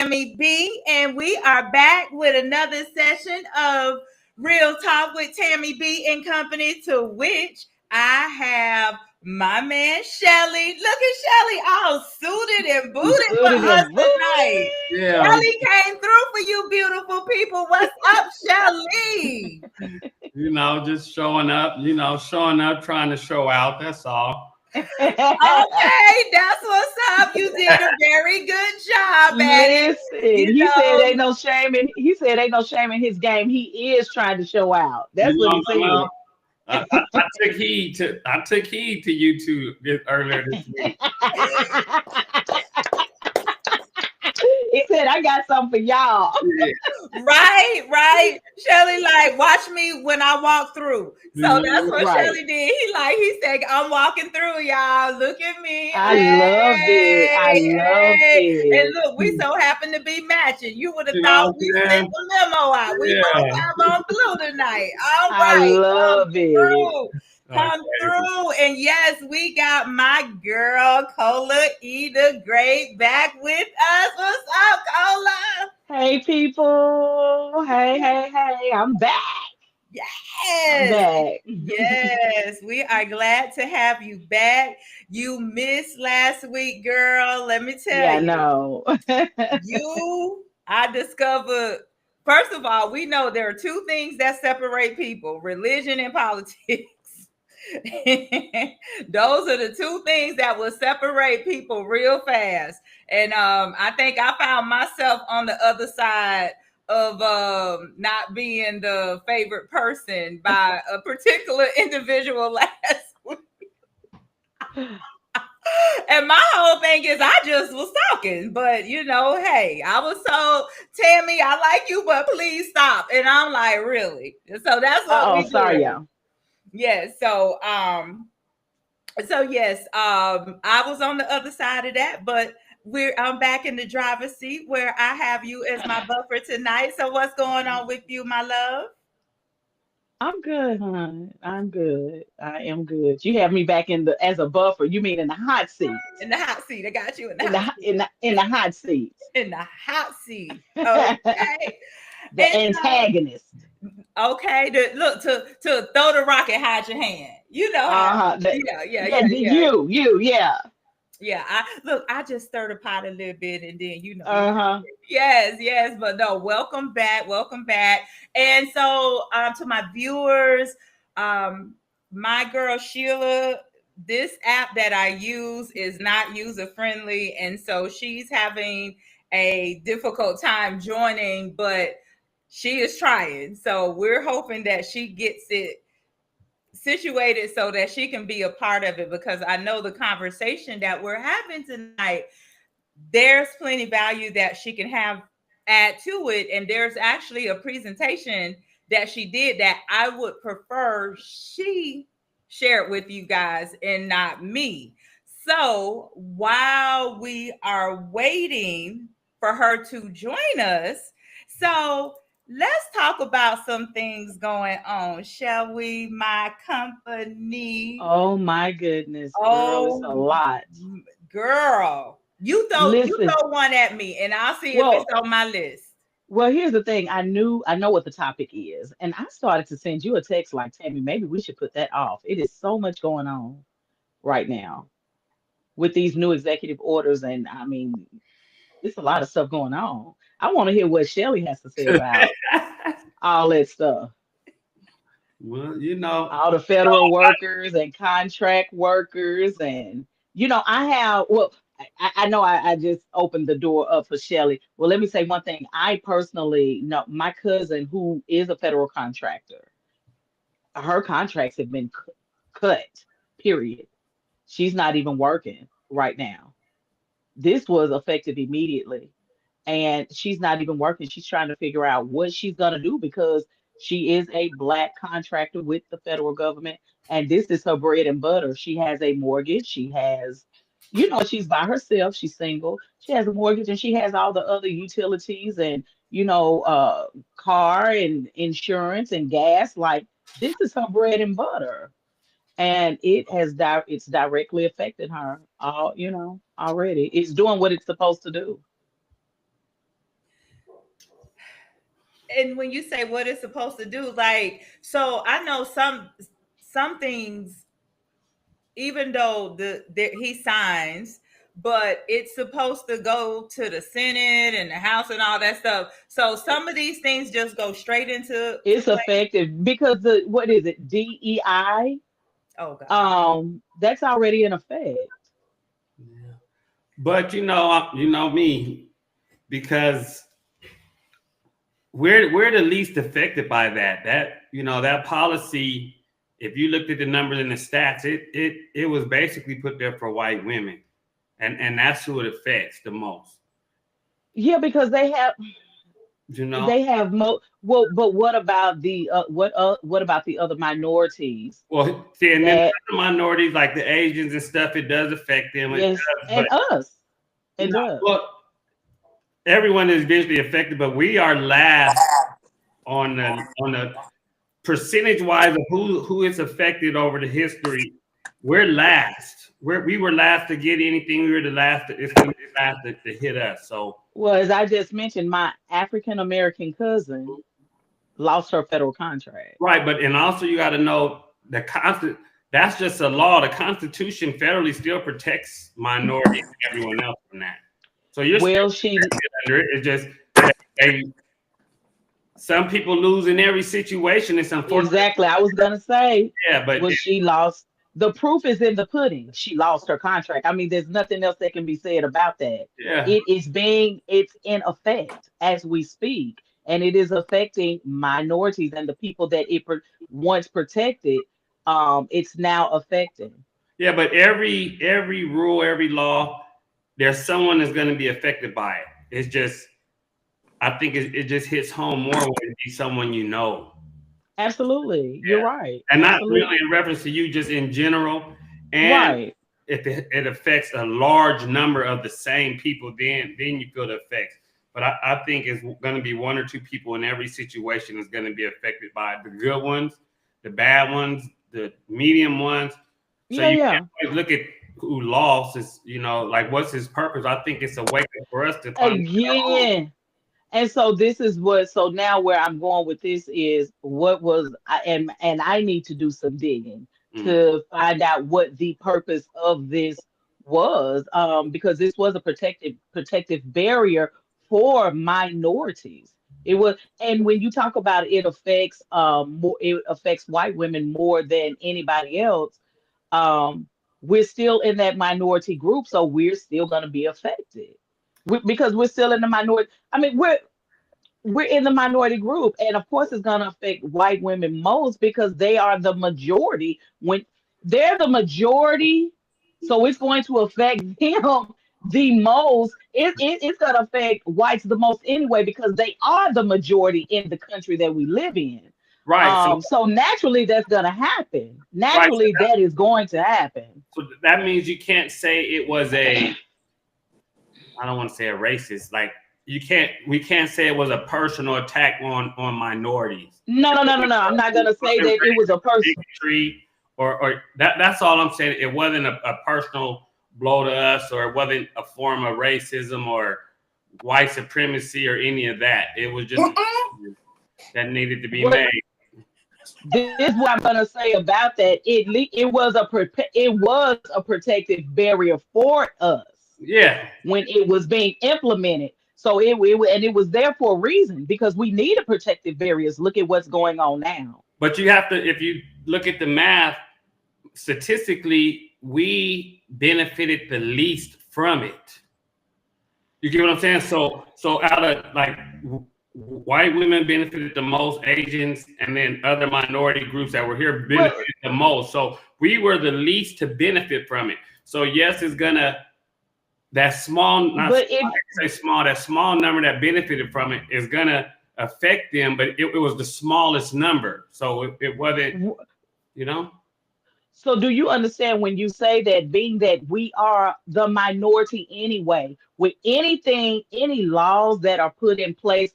Tammi B, and we are back with another session of Real Talk with Tammi B and Company, to which I have my man Shelly. Look at Shelly, all suited and booted for Suited us and tonight. Yeah, Shelly came through for you beautiful people. What's up, Shelly? just showing up, trying to show out. That's all. Okay, that's what's up. You did a very good job at it. Listen, You he said know, ain't no shame in his game. He is trying to show out. You That's what know, he said. I took heed to you two earlier this week. He said, I got something for y'all. Yeah, right. Shelly, like, watch me when I walk through. So that's what Right. Shelly did. He said, I'm walking through, y'all. Look at me. I loved it. I loved Hey. And it. look, we so happen to be matching. You would have you know thought what we I'm sent saying? the memo out. We both Yeah. have on blue tonight. All I right. Come love it. through. Okay. Come through. And yes, we got my girl, Cola E. the Great, back with us. What's up, Cola? Hey, people. Hey. I'm back. I'm Yes. back. Yes, we are glad to have you back. You missed last week, girl. Let me tell Yeah, you. no. I discovered, first of all, we know there are two things that separate people: religion and politics. Those are the two things that will separate people real fast. And I think I found myself on the other side of not being the favorite person by a particular individual last week. And my whole thing is I just was talking, but hey, I was told, Tammi, I like you, but please stop. And I'm like, really? So that's what Uh-oh, we sorry, do. y'all. Yes. So yes, I was on the other side of that, but I'm back in the driver's seat where I have you as my buffer tonight. So what's going on with you, my love? I'm good, hon. I'm good. I am good. You have me back in the as a buffer. You mean in the hot seat? In the hot seat. I got you in the In the hot ho- seat. in the hot seat. In the hot seat. Okay. The And antagonist. okay, look, to throw the rock and hide your hand. You know how. Uh-huh. Yeah. Yeah. Yeah, I just stirred the pot a little bit, and then Uh-huh. yes, but no, welcome back. And so, to my viewers, um, my girl Sheila, this app that I use is not user friendly, and so she's having a difficult time joining, but she is trying. So we're hoping that she gets it situated so that she can be a part of it, because I know the conversation that we're having tonight, there's plenty value that she can have add to it. And there's actually a presentation that she did that I would prefer she share it with you guys and not me. So while we are waiting for her to join us, so let's talk about some things going on, shall we, my company? Oh my goodness, girl, it's a Oh, lot. girl, you Listen, throw one at me, and I'll see if it's well, on my list. here's the thing. I know what the topic is, and I started to send you a text like, Tammy, maybe we should put that off. It is so much going on right now with these new executive orders, and I mean, it's a lot of stuff going on. I want to hear what Shelley has to say about all that stuff. Well, All the federal workers and contract workers, and I have I know I just opened the door up for Shelley. Well, let me say one thing. I personally know my cousin who is a federal contractor. Her contracts have been cut, period. She's not even working right now. This was effective immediately, and she's not even working. She's trying to figure out what she's going to do because she is a black contractor with the federal government, and this is her bread and butter. She has a mortgage. She has, she's by herself. She's single. She has a mortgage, and she has all the other utilities and, car and insurance and gas. Like, this is her bread and butter. And it's directly affected her already. It's doing what it's supposed to do. and when you say what it's supposed to do, like, so I know some things, even though he signs, but it's supposed to go to the Senate and the House and all that stuff. So some of these things just go straight into It's place. effective because the what is it, DEI? Oh God. That's already in effect. Yeah. But you know me, because we're the least affected by that. That policy. If you looked at the numbers and the stats, it was basically put there for white women, and that's who it affects the most. Yeah, because You know, they have well, but what about the what about the other minorities well, see, and then that the minorities like the Asians and stuff, it does affect them. It yes, does, and but us, it no, does. well, everyone is visually affected, but we are last on the percentage wise of who is affected over the history. We're last. We were last to get anything. We were the last. It's going to be last to hit us. So Well, as I just mentioned, my African American cousin lost her federal contract. right, but and also you got to know the constant. That's just a law. The Constitution federally still protects minorities and everyone else from that. So you're still Well, she under it. It's just they, some people lose in every situation. It's unfortunate. exactly. I was gonna say, Yeah, but well, she lost. The proof is in the pudding. She lost her contract. I mean, there's nothing else that can be said about that. yeah. It's in effect as we speak, and it is affecting minorities and the people that once protected. It's now affecting. Yeah, but every rule, every law, there's someone that's going to be affected by it. It's just, I think it just hits home more when it be someone you know. Absolutely, you're Yeah, right. and not really Absolutely, in reference to you, just in general. And right. if it affects a large number of the same people, then you feel the effects. But I think it's going to be one or two people in every situation is going to be affected by it. The good ones, the bad ones, the medium ones. So Yeah, you can't yeah. always look at who lost. Is like what's his purpose? I think it's a wake up for us to find our own. Again. And so this is so now where I'm going with this is what was and I need to do some digging Mm. to find out what the purpose of this was, because this was a protective barrier for minorities. It was, and when you talk about it affects white women more than anybody else. um we're still in that minority group, so we're still going to be affected because we're still in the minority. I mean, we're in the minority group, and of course it's going to affect white women most because they are the majority. When they're the majority, so it's going to affect them the most. It's going to affect whites the most anyway because they are the majority in the country that we live in. Right. So So naturally that's going to happen. right. Naturally that is going to happen. So that means you can't say it was a. I don't want to say a racist. Like we can't say it was a personal attack on minorities. No, no, no, no, no. I'm not going to say that it was a person. Bigotry or that's all I'm saying. It wasn't a personal blow to us, or it wasn't a form of racism or white supremacy or any of that. It was just that needed to be What made. this is what I'm gonna say about that. It was a protective barrier for us Yeah. when it was being implemented. So it was there for a reason because we needed protective barriers. Look at what's going on now. But you have to, if you look at the math, statistically, we benefited the least from it. You get what I'm saying? So out of like white women benefited the most, Asians, and then other minority groups that were here Well, benefited the most. So we were the least to benefit from it. So yes, it's gonna that small, not but small, if I say small, that small number that benefited from it is gonna affect them, but it was the smallest number. So it wasn't, you know. So do you understand when you say that being that we are the minority anyway, with any laws that are put in place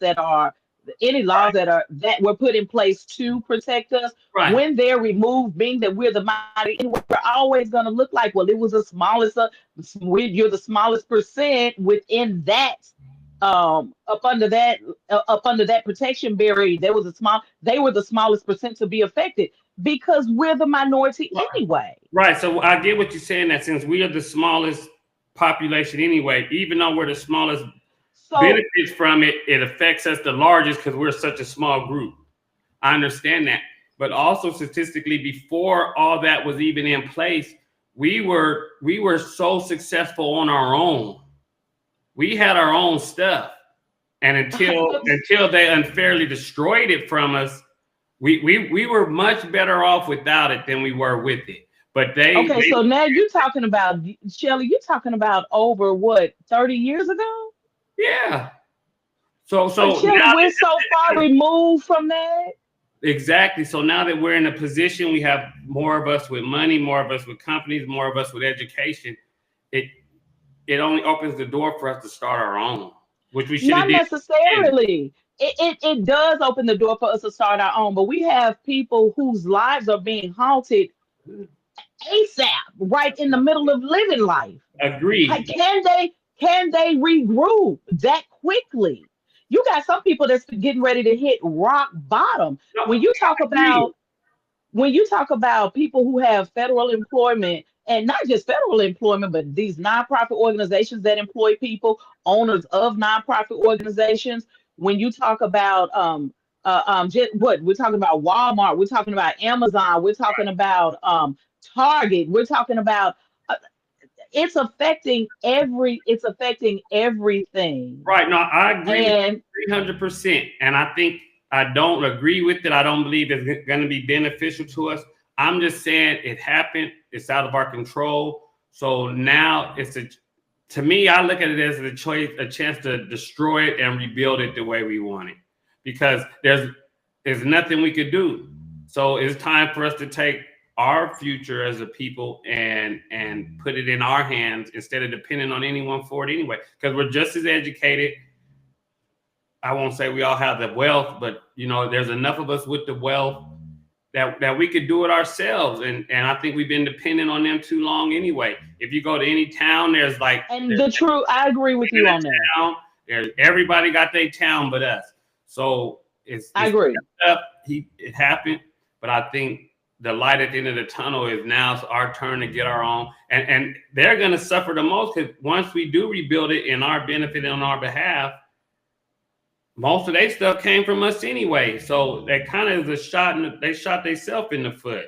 any laws that were put in place to protect us, Right. when they're removed, being that we're the minority anyway, we're always going to look like, well, it was the smallest, you're the smallest percent within that. up under that protection barrier, they were the smallest percent to be affected because we're the minority anyway. Right. So I get what you're saying, that since we are the smallest population anyway, even though we're the smallest So benefits from it, it affects us the largest because we're such a small group. I understand that. But also statistically, before all that was even in place, we were so successful on our own. We had our own stuff. And until they unfairly destroyed it from us, we were much better off without it than we were with it. But okay, so now you're talking about Shelley, you're talking about over what, 30 years ago? yeah. So But so Shelley, now we're so far removed from that. exactly. So now that we're in a position, we have more of us with money, more of us with companies, more of us with education. It it only opens the door for us to start our own, which we should have Not did. Then. necessarily. It does open the door for us to start our own, but we have people whose lives are being halted ASAP, right in the middle of living life. Agreed. Can they regroup that quickly? You got some people that's getting ready to hit rock bottom. No, When you talk agreed. about when you talk about people who have federal employment, and not just federal employment, but these nonprofit organizations that employ people, owners of nonprofit organizations, when you talk about just what we're talking about, Walmart, we're talking about Amazon, we're talking about Target, we're talking about uh, it's affecting everything. Right. No, I agree with And you 300%. And I think I don't agree with it. I don't believe it's going to be beneficial to us. I'm just saying it happened. It's out of our control. So now to me, I look at it as a chance to destroy it and rebuild it the way we want it, because there's nothing we could do. So it's time for us to take our future as a people and put it in our hands instead of depending on anyone for it anyway, because we're just as educated. I won't say we all have the wealth, but there's enough of us with the wealth that we could do it ourselves, and I think we've been dependent on them too long anyway. If you go to any town, there's the truth, I agree with you on that. town, there's everybody got their town but us. So I it's agree. up. It happened, but I think the light at the end of the tunnel is now it's our turn to get our own, and they're going to suffer the most, because once we do rebuild it in our benefit and on our behalf, most of their stuff came from us anyway. So that kind of is a shot, and they shot themselves in the foot.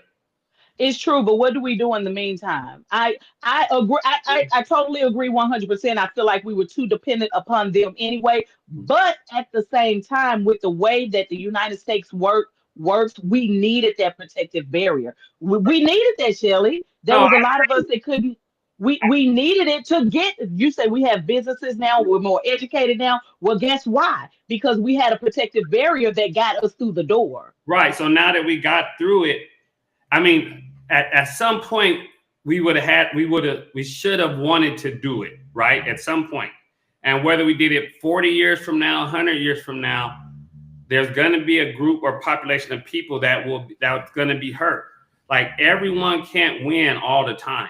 It's true, but what do we do in the meantime? I agree. I totally agree 100%. I feel like we were too dependent upon them anyway. But at the same time, with the way that the United States works, we needed that protective barrier. We needed that, Shelley. There No, was a lot of us that couldn't. We needed it to get. You say we have businesses now. We're more educated now. Well, guess why? Because we had a protective barrier that got us through the door. right. So now that we got through it, I mean, at some point we should have wanted to do it, right? At some point. And whether we did it 40 years from now, 100 years from now, there's going to be a group or population of people that's going to be hurt. Like, everyone can't win all the time.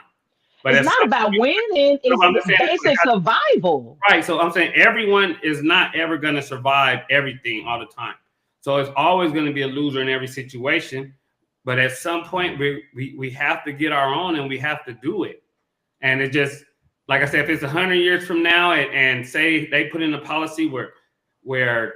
But It's not about winning. no, I'm just It's saying, basic survival. right. So I'm saying everyone is not ever going to survive everything all the time. So it's always going to be a loser in every situation. But at some point, we have to get our own, and we have to do it. And it just, like I said, if it's 100 years from now, and say they put in a policy where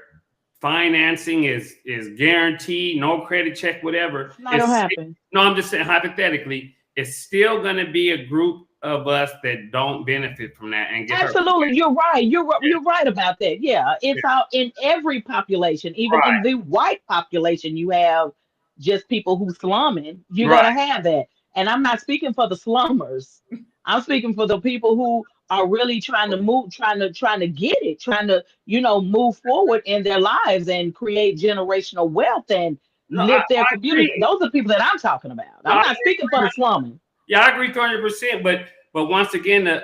financing is guaranteed, no credit check, whatever. It's not gonna happen. No, I'm just saying hypothetically, it's still going to be a group of us that don't benefit from that and get hurt. Absolutely, you're right. You're right about that. Yeah, it's out in every population, even in Right, the white population. You have just people who slumming. You're right. gonna have that. And I'm not speaking for the slummers. I'm speaking for the people who are really trying to move, trying to get it, trying to move forward in their lives and create generational wealth and No, I lift their community. agree. Those are people that I'm talking about. No, I'm I not speaking for agree. the slumming. Yeah, I agree 100%. But once again,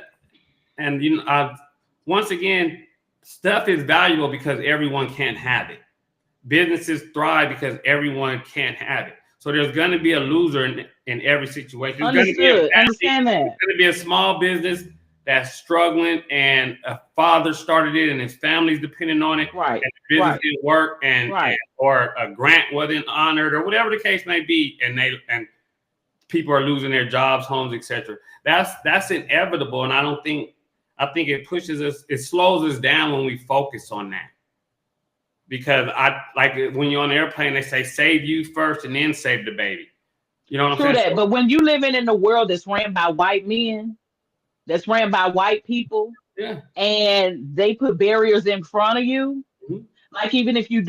once again, stuff is valuable because everyone can't have it. Businesses thrive because everyone can't have it. So there's going to be a loser in every situation. There's going to be Understood. Understand that. there's going to be a small business that's struggling and a father started it and his family's depending on it, Right. and the business Right. didn't work, and or a grant wasn't honored, or whatever the case may be, and people are losing their jobs, homes, etc. That's inevitable, and I think it pushes us, it slows us down when we focus on that. Because I like when you're on an airplane, they say save you first and then save the baby. You know what I'm True saying? that. But when you living in a world that's ran by white men, that's ran by white people, Yeah. and they put barriers in front of you. Mhm. Like even if you're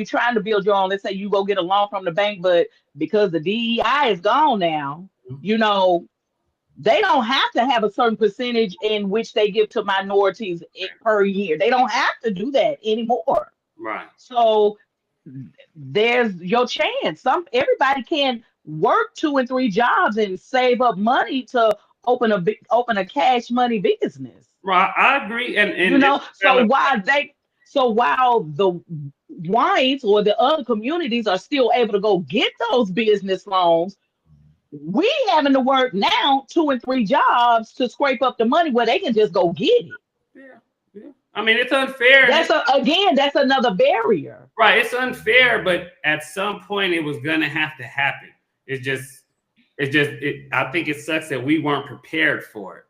trying to build your own, let's say you go get a loan from the bank, but because the DEI is gone now, Mhm. you know, they don't have to have a certain percentage in which they give to minorities per year. They don't have to do that anymore. Right. So there's your chance. Everybody can work 2 and 3 jobs and save up money to open a cash money business. Right. I agree. You And know, so while the whites or the other communities are still able to go get those business loans, we having to work now 2 and 3 jobs to scrape up the money where they can just go get it. yeah, yeah. I mean, it's unfair. That's another barrier. Right. It's unfair, but at some point it was gonna have to happen. I think it sucks that we weren't prepared for it.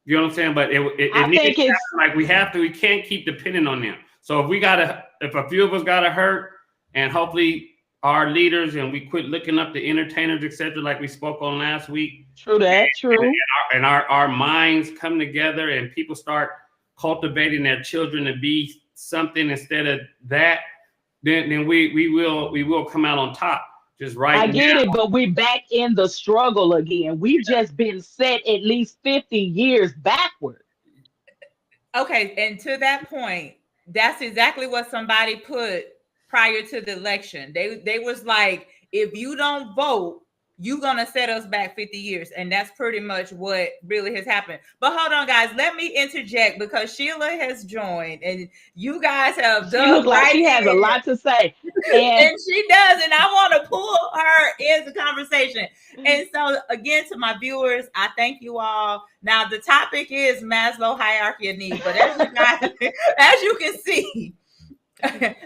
You know what I'm saying? But it I needs think to it's happen. Like we can't keep depending on them. So if a few of us gotta hurt, and hopefully our leaders and we quit looking up to entertainers, etc., like we spoke on last week, true that, true. and our minds come together and people start cultivating their children to be something instead of that, then we will come out on top. Just right I get now. it, but we're back in the struggle again. We've just been set at least 50 years backward. Okay, and to that point, that's exactly what somebody put prior to the election. They was like, if you don't vote, you're gonna set us back 50 years. And that's pretty much what really has happened. But hold on, guys, let me interject because Sheila has joined and you guys have She looked dug like right she has a in. lot to say. And And she does, and I want to pull her into the conversation. And so, again, to my viewers, I thank you all. Now, the topic is Maslow Hierarchy of Needs, but as you guys, as you can see,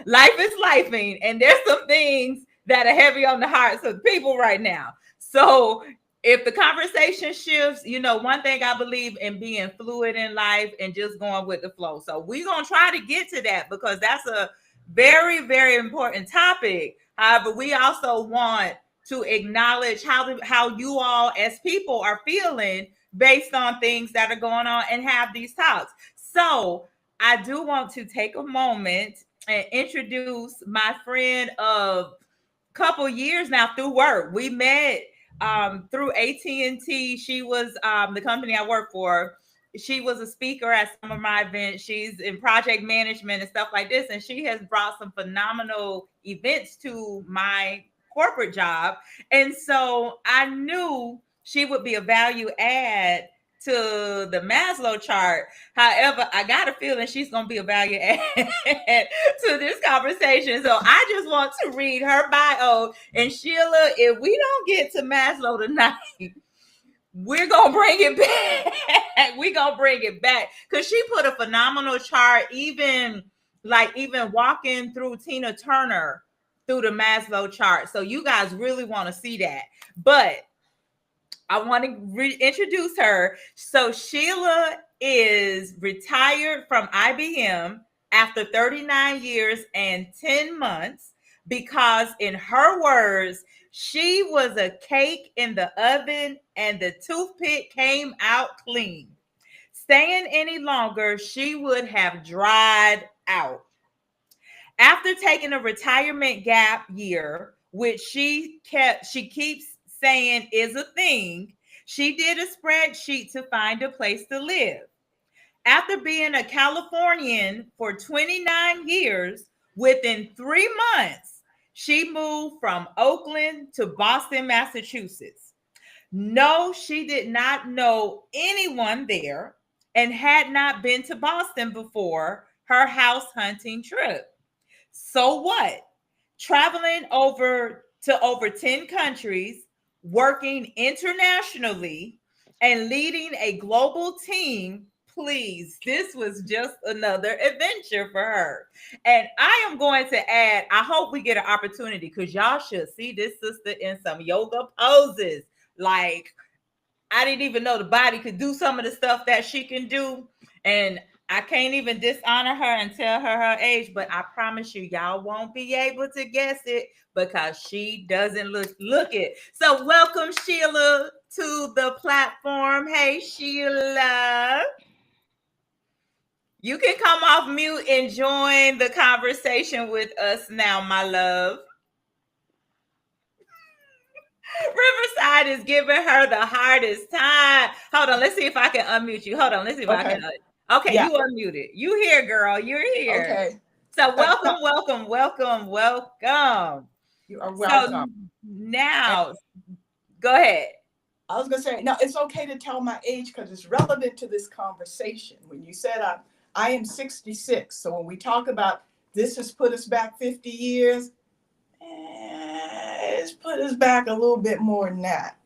life is lifing, and there's some things that are heavy on the hearts of people right now. So, if the conversation shifts, one thing I believe in being fluid in life and just going with the flow. So, we're gonna try to get to that because that's a very, very important topic. However, we also want to acknowledge how you all as people are feeling based on things that are going on and have these talks. So I do want to take a moment and introduce my friend of a couple years now through work. We met through AT&T. She was the company I work for. She was a speaker at some of my events. She's in project management and stuff like this. And she has brought some phenomenal events to my corporate job. And so I knew she would be a value add to the Maslow chart. However, I got a feeling she's going to be a value add to this conversation. So I just want to read her bio. And Sheila, if we don't get to Maslow tonight, we're gonna bring it back. We're gonna bring it back because she put a phenomenal chart, even walking through Tina Turner through the Maslow chart. So you guys really want to see that. But I want to reintroduce her. So Sheila is retired from IBM after 39 years and 10 months because, in her words, she was a cake in the oven and the toothpick came out clean. Staying any longer, she would have dried out. After taking a retirement gap year, which she keeps saying is a thing, she did a spreadsheet to find a place to live. After being a Californian for 29 years, within 3 months, she moved from Oakland to Boston, Massachusetts. No, she did not know anyone there and had not been to Boston before her house hunting trip. So what? Traveling over 10 countries, working internationally, and leading a global team. Please, this was just another adventure for her. And I am going to add, I hope we get an opportunity because y'all should see this sister in some yoga poses. Like, I didn't even know the body could do some of the stuff that she can do. And I can't even dishonor her and tell her age, but I promise you, y'all won't be able to guess it because she doesn't look it. So welcome Sheila to the platform. Hey Sheila. You can come off mute and join the conversation with us now, my love. Riverside is giving her the hardest time. Hold on, let's see if I can unmute you. Hold on, let's see if I can. Okay, yeah. You unmuted. You here, girl. You're here. Okay. So welcome, welcome, welcome, welcome. You are welcome. So now, go ahead. I was gonna say, no, it's okay to tell my age because it's relevant to this conversation. When you said I am 66, so when we talk about this has put us back 50 years, it's put us back a little bit more than that.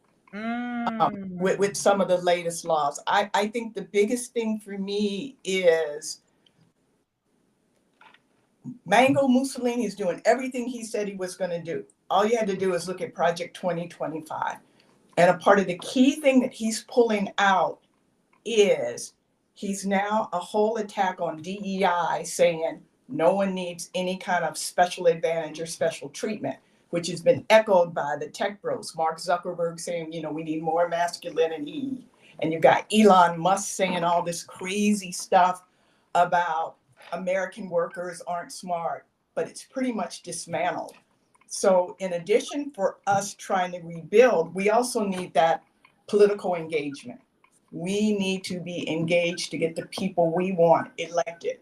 With some of the latest laws. I think the biggest thing for me is Mango Mussolini is doing everything he said he was going to do. All you had to do is look at Project 2025. And a part of the key thing that he's pulling out is he's now a whole attack on DEI, saying no one needs any kind of special advantage or special treatment, which has been echoed by the tech bros. Mark Zuckerberg saying, we need more masculinity. And you've got Elon Musk saying all this crazy stuff about American workers aren't smart, but it's pretty much dismantled. So in addition for us trying to rebuild, we also need that political engagement. We need to be engaged to get the people we want elected.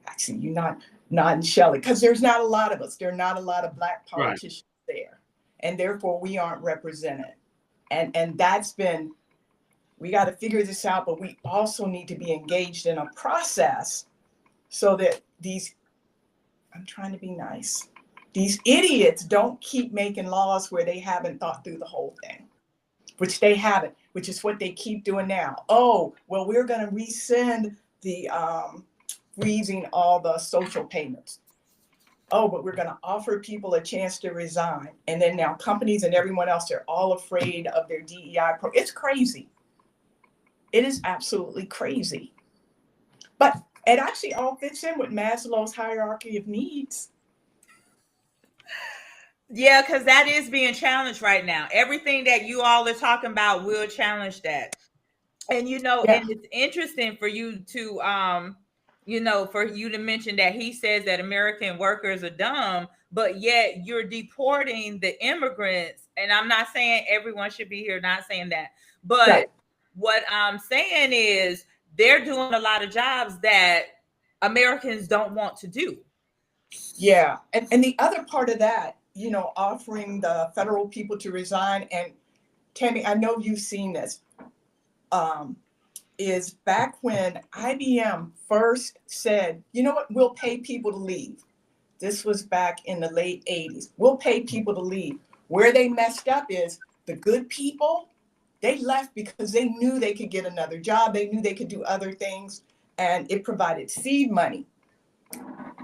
Actually, you're not Shelley, because there's not a lot of us. There are not a lot of Black politicians there. And therefore we aren't represented. And that's been, we got to figure this out, but we also need to be engaged in a process so that I'm trying to be nice, these idiots don't keep making laws where they haven't thought through the whole thing, which they haven't, which is what they keep doing now. Oh, well, we're going to rescind the freezing all the social payments. Oh, but we're going to offer people a chance to resign. And then now companies and everyone else, they're all afraid of their DEI. It's crazy. It is absolutely crazy. But it actually all fits in with Maslow's hierarchy of needs. Yeah, because that is being challenged right now. Everything that you all are talking about will challenge that. And and it's interesting for you to for you to mention that he says that American workers are dumb, but yet you're deporting the immigrants. And I'm not saying everyone should be here, not saying that. But what I'm saying is they're doing a lot of jobs that Americans don't want to do. Yeah. And the other part of that, offering the federal people to resign. And Tammi, I know you've seen this, is back when IBM first said, you know what, we'll pay people to leave. This was back in the late 80s. We'll pay people to leave. Where they messed up is the good people, they left because they knew they could get another job. They knew they could do other things, and it provided seed money.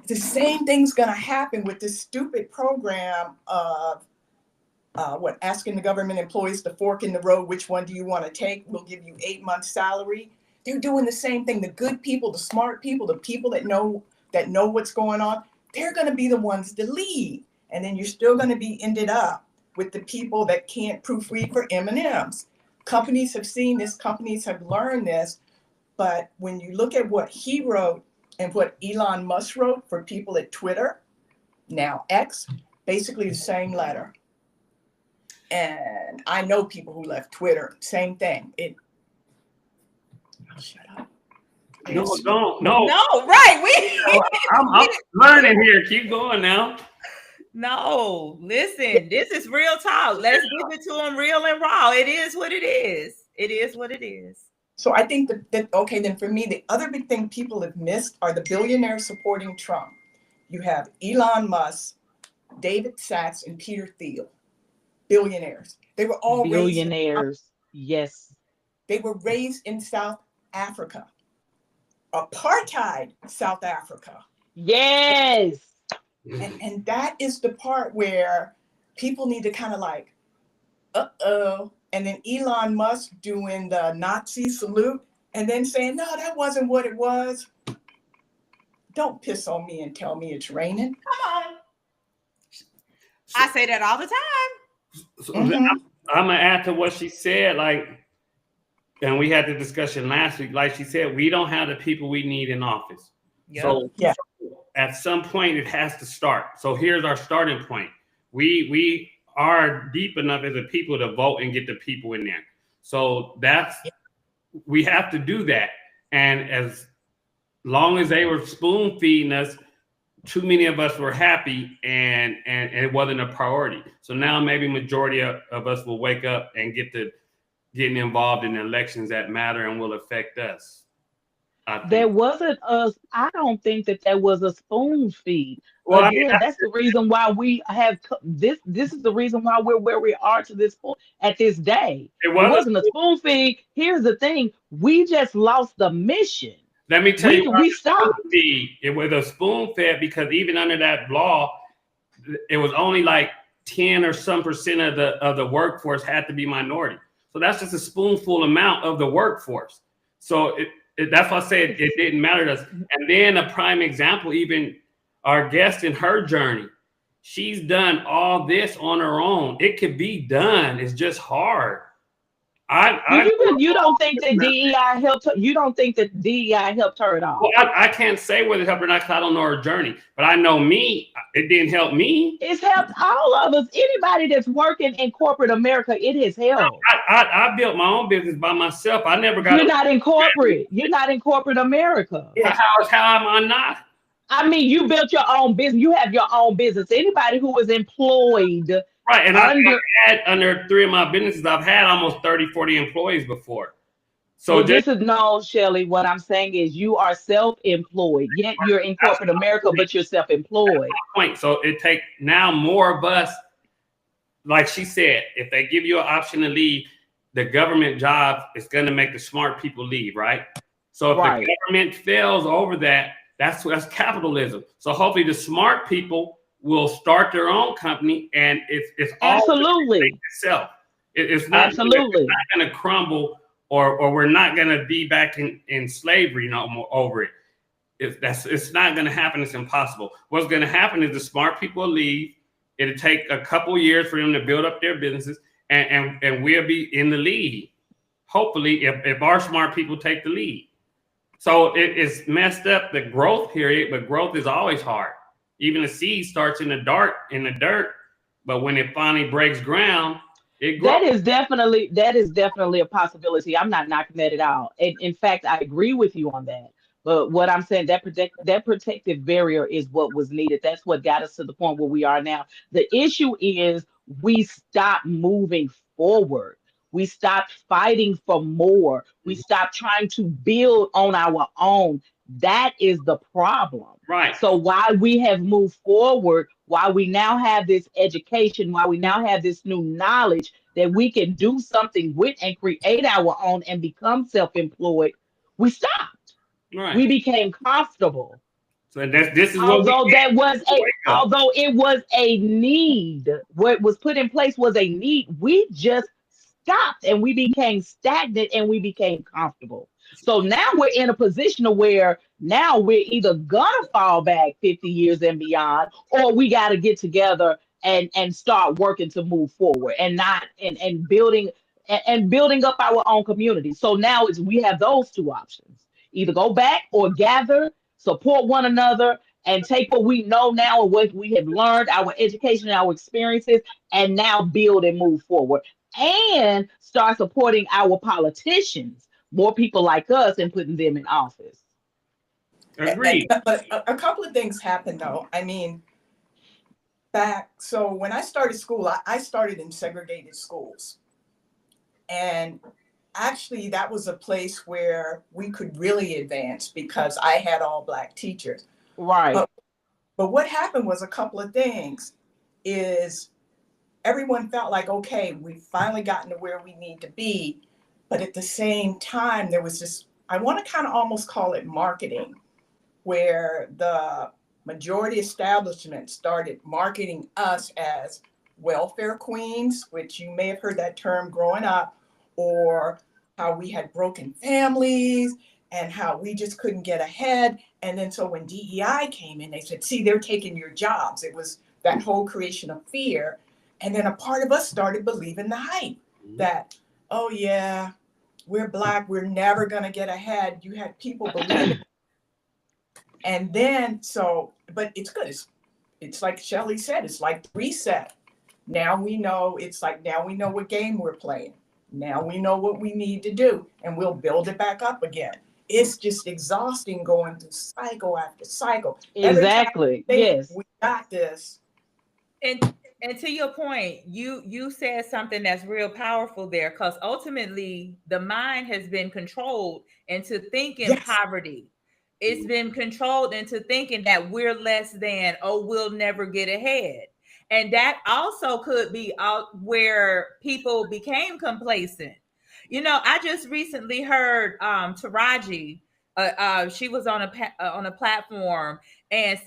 The same thing's going to happen with this stupid program of asking the government employees to fork in the road. Which one do you want to take? We'll give you 8 months salary. They're doing the same thing. The good people, the smart people, the people that know what's going on, they're going to be the ones to lead. And then you're still going to be ended up with the people that can't proofread for M&Ms. Companies have seen this. Companies have learned this. But when you look at what he wrote and what Elon Musk wrote for people at Twitter, now X, basically the same letter. And I know people who left Twitter, same thing. Shut up. No, right. I'm learning here. Keep going now. No, listen, this is real talk. Let's give it to them real and raw. It is what it is. It is what it is. So I think that okay, then for me, the other big thing people have missed are the billionaires supporting Trump. You have Elon Musk, David Sachs, and Peter Thiel. Billionaires. They were all billionaires. Yes. They were raised in South Africa, apartheid South Africa. Yes. And that is the part where people need to kind of like, uh-oh. And then Elon Musk doing the Nazi salute and then saying, no, that wasn't what it was. Don't piss on me and tell me it's raining. Come on. I say that all the time. So Mm-hmm. I'm gonna add to what she said, like, and we had the discussion last week. Like she said, we don't have the people we need in office. Yep. So Yeah. at some point it has to start. So here's our starting point. We are deep enough as a people to vote and get the people in there. So that's, we have to do that. And as long as they were spoon feeding us, too many of us were happy, and it wasn't a priority. So now maybe majority of us will wake up and get to getting involved in elections that matter and will affect us. There wasn't a, I don't think that there was a spoon feed. Well, I mean, Again, that's the reason why we have this. This is the reason why we're where we are to this point at this day. It wasn't a spoon feed. Here's the thing: we just lost the mission. Let me tell you, we stopped. It was a spoon fed because even under that law, it was only like 10 or some percent of the workforce had to be minority. So that's just a spoonful amount of the workforce. So that's why I said it didn't matter to us. And then a prime example, even our guest in her journey, she's done all this on her own. It could be done. It's just hard. You don't think that DEI helped her? You don't think that DEI helped her at all? Well, I can't say whether it helped or not because I don't know her journey. But I know me, it didn't help me. It's helped all of us. Anybody that's working in corporate America, it has helped. I built my own business by myself. I never got. You're not in corporate. You're not in corporate America. How am I not? I mean, you built your own business. You have your own business. Anybody who is employed. Right. And I've had under 3 of my businesses, I've had almost 30, 40 employees before. So well, this is no, Shelly. What I'm saying is you are self-employed. Yet you're in corporate America, but you're self-employed. Point. So it takes now more of us, like she said, if they give you an option to leave, the government job is going to make the smart people leave, right? So if the government fails over that, that's capitalism. So hopefully the smart people will start their own company, and it's absolutely itself. It's not going to crumble, or we're not going to be back in slavery no more over it. It's not going to happen. It's impossible. What's going to happen is the smart people will leave. It'll take a couple years for them to build up their businesses, and we'll be in the lead. Hopefully, if our smart people take the lead. So it's messed up the growth period, but growth is always hard. Even the seed starts in the dirt, but when it finally breaks ground, it grows. That is definitely a possibility. I'm not knocking that at all. In fact, I agree with you on that. But what I'm saying, that protective barrier is what was needed. That's what got us to the point where we are now. The issue is we stopped moving forward. We stopped fighting for more. We stopped trying to build on our own. That is the problem. Right. So while we have moved forward, while we now have this education, while we now have this new knowledge that we can do something with and create our own and become self-employed, we stopped. Right. We became comfortable. So this is although it was a need, what was put in place was a need. We just stopped and we became stagnant and we became comfortable. So now we're in a position where now we're either gonna fall back 50 years and beyond, or we got to get together and start working to move forward and not and building up our own community. So now we have those two options: either go back or gather, support one another, and take what we know now and what we have learned, our education, our experiences, and now build and move forward and start supporting our politicians, more people like us, and putting them in office. Agreed. But a couple of things happened though. I mean, so when I started school, I started in segregated schools. And actually that was a place where we could really advance because I had all Black teachers. Right. But what happened was a couple of things is everyone felt like, okay, we've finally gotten to where we need to be. But at the same time, there was this, I want to kind of almost call it marketing, where the majority establishment started marketing us as welfare queens, which you may have heard that term growing up, or how we had broken families and how we just couldn't get ahead. And then so when DEI came in, they said, see, they're taking your jobs. It was that whole creation of fear. And then a part of us started believing the hype that, oh yeah, we're Black, we're never going to get ahead. You had people believing. And then, so, but it's good. It's like Shelley said, it's like reset. Now we know, it's like, now we know what game we're playing. Now we know what we need to do, and we'll build it back up again. It's just exhausting going through cycle after cycle. Exactly. Every time Yes. we got this. And to your point, you said something that's real powerful there, because ultimately the mind has been controlled into thinking Yes. poverty. It's been controlled into thinking that we're less than, oh, we'll never get ahead. And that also could be out where people became complacent. I just recently heard Taraji. She was on a platform, and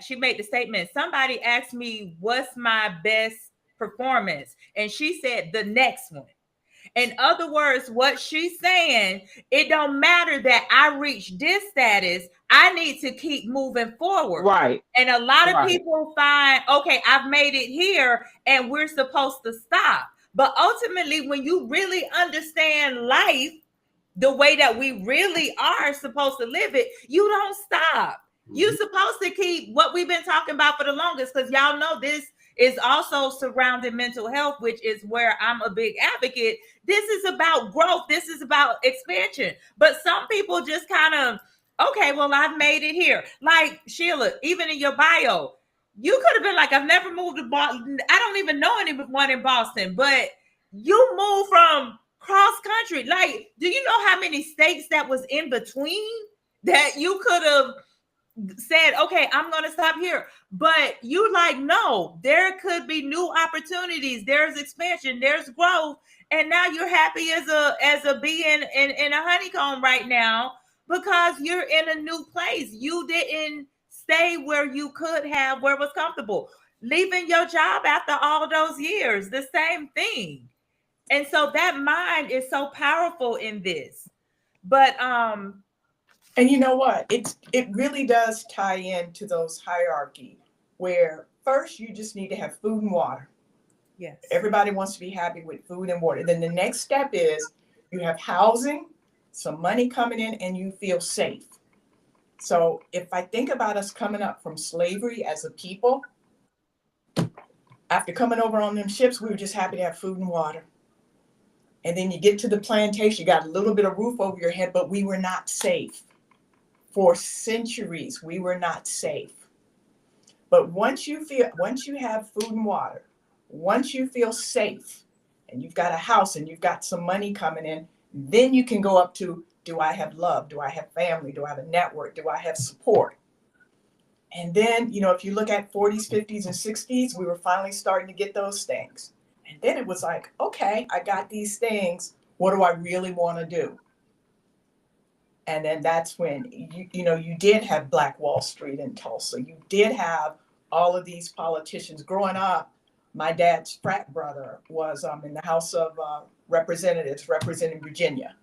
she made the statement. Somebody asked me, "What's my best performance?" And she said, "The next one." In other words, what she's saying, it don't matter that I reached this status. I need to keep moving forward. Right. And a lot of Right. people find, okay, I've made it here and we're supposed to stop. But ultimately, when you really understand life the way that we really are supposed to live it, you don't stop. You're supposed to keep what we've been talking about for the longest, because y'all know this is also surrounding mental health, which is where I'm a big advocate. This is about growth. This is about expansion. But some people just kind of, okay, well, I've made it here. Like Sheila, even in your bio, you could have been like, I've never moved to Boston. I don't even know anyone in Boston, but you moved from cross country. Like, do you know how many states that was in between that you could have said, okay, I'm going to stop here? But you like, no, there could be new opportunities. There's expansion, there's growth. And now you're happy as a bee in a honeycomb right now, because you're in a new place. You didn't stay where you could have, where it was comfortable. Leaving your job after all those years, the same thing. And so that mind is so powerful in this. But And you know what? It really does tie into those hierarchy where first you just need to have food and water. yes. Everybody wants to be happy with food and water. Then the next step is you have housing, some money coming in, and you feel safe. So if I think about us coming up from slavery as a people, after coming over on them ships, we were just happy to have food and water. And then you get to the plantation, you got a little bit of roof over your head, but we were not safe. For centuries, we were not safe. But once you have food and water, once you feel safe, and you've got a house and you've got some money coming in, then you can go up to, do I have love? Do I have family? Do I have a network? Do I have support? And then, if you look at 40s, 50s, and 60s, we were finally starting to get those things. And then it was like, okay, I got these things. What do I really want to do? And then that's when you did have Black Wall Street in Tulsa. You did have all of these politicians. Growing up, my dad's frat brother was in the House of Representatives representing Virginia.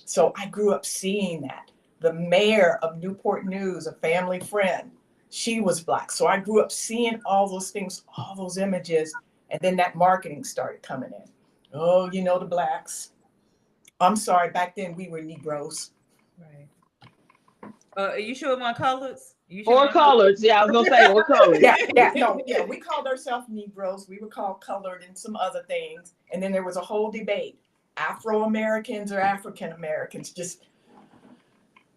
So I grew up seeing that. The mayor of Newport News, a family friend, she was Black. So I grew up seeing all those things, all those images. And then that marketing started coming in. Oh, the Blacks. I'm sorry, back then we were Negroes. Right. Are you sure it want colors? You sure Or colors. Yeah, I was gonna say or colors. Yeah, we called ourselves Negroes. We were called colored and some other things. And then there was a whole debate. Afro-Americans or African Americans.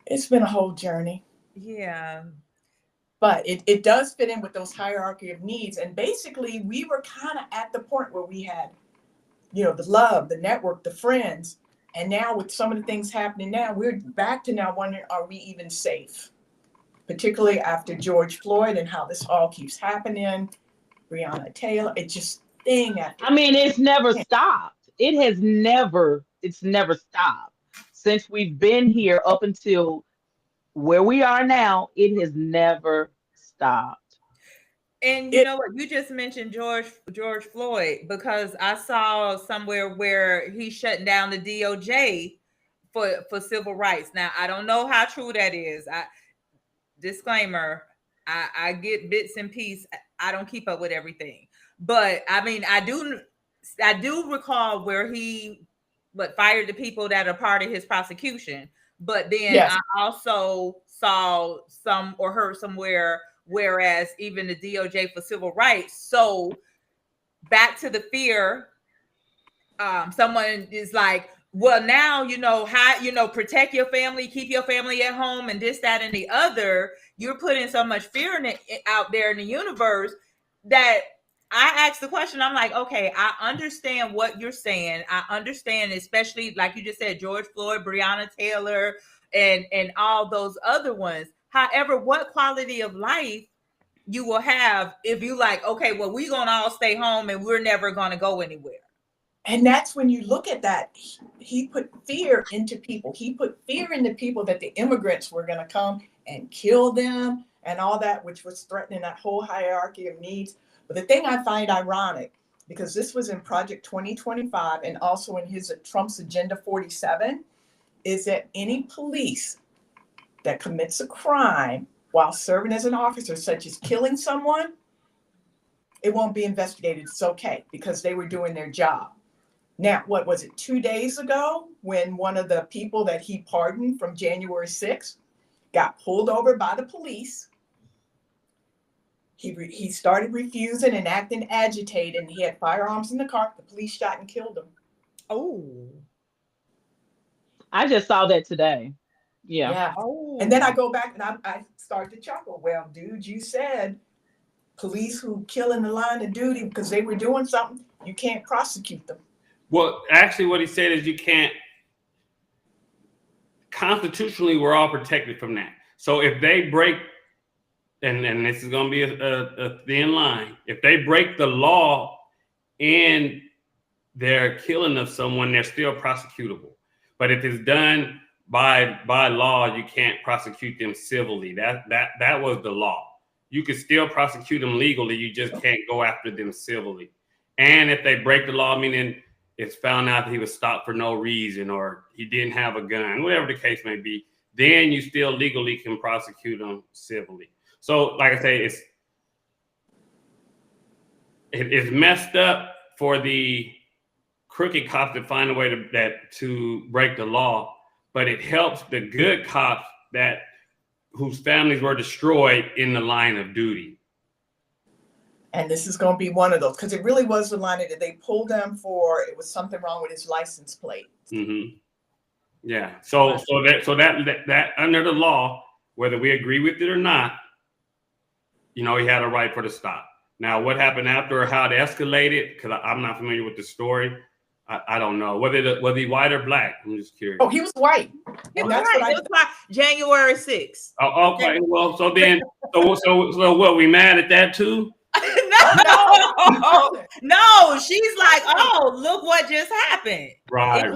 It's been a whole journey. Yeah. But it does fit in with those hierarchy of needs. And basically we were kind of at the point where we had, the love, the network, the friends. And now with some of the things happening now, we're back to now wondering, are we even safe? Particularly after George Floyd and how this all keeps happening, Breonna Taylor, it's thing after. I mean, it's never stopped. It's never stopped. Since we've been here up until where we are now, it has never stopped. And you It know what? You just mentioned George Floyd, because I saw somewhere where he's shutting down the DOJ for civil rights. Now I don't know how true that is. I disclaimer, I get bits and pieces. I don't keep up with everything. But I mean, I do recall where he fired the people that are part of his prosecution. But then yes, I also saw some or heard somewhere, whereas even the DOJ for civil rights. So back to the fear, someone is like, well, now how protect your family, keep your family at home, and this, that, and the other. You're putting so much fear in it out there in the universe that I asked the question. I'm like, okay, I understand what you're saying. I understand, especially like you just said, George Floyd, Breonna Taylor, and all those other ones. However, what quality of life you will have if you like, okay, well, we're gonna all stay home and we're never gonna go anywhere. and that's when you look at that. He put fear into people. He put fear into people that the immigrants were going to come and kill them and all that, which was threatening that whole hierarchy of needs. But the thing I find ironic, because this was in Project 2025 and also in his Trump's Agenda 47, is that any police that commits a crime while serving as an officer, such as killing someone, it won't be investigated. It's okay because they were doing their job. Now, what was it, 2 days ago, when one of the people that he pardoned from January 6th got pulled over by the police? He started refusing and acting agitated, and he had firearms in the car. The police shot and killed him. Oh, I just saw that today. Yeah. Yeah. oh. And then I go back and I start to chuckle. Well, dude, you said police who kill in the line of duty because they were doing something, you can't prosecute them. Well, actually, what he said is you can't. Constitutionally, we're all protected from that. So if they break, and this is going to be a thin line, if they break the law and they're killing of someone, they're still prosecutable. But if it's done by law, you can't prosecute them civilly. That was the law. You can still prosecute them legally. You just can't go after them civilly. And if they break the law, meaning it's found out that he was stopped for no reason or he didn't have a gun, whatever the case may be, then you still legally can prosecute them civilly. So, like I say, it's messed up for the crooked cops to find a way to break the law, but it helps the good cops whose families were destroyed in the line of duty. And this is going to be one of those, because it really was the line that they pulled him for. It was something wrong with his license plate. Mm-hmm. Yeah. So that under the law, whether we agree with it or not, he had a right for the stop. Now, what happened after or how it escalated, because I'm not familiar with the story, I don't know whether he white or black. I'm just curious. Oh, he was white. It was right. It was like January 6th. Oh, okay. Well, so then, so what? We mad at that too? No. She's like, oh, look what just happened. Right.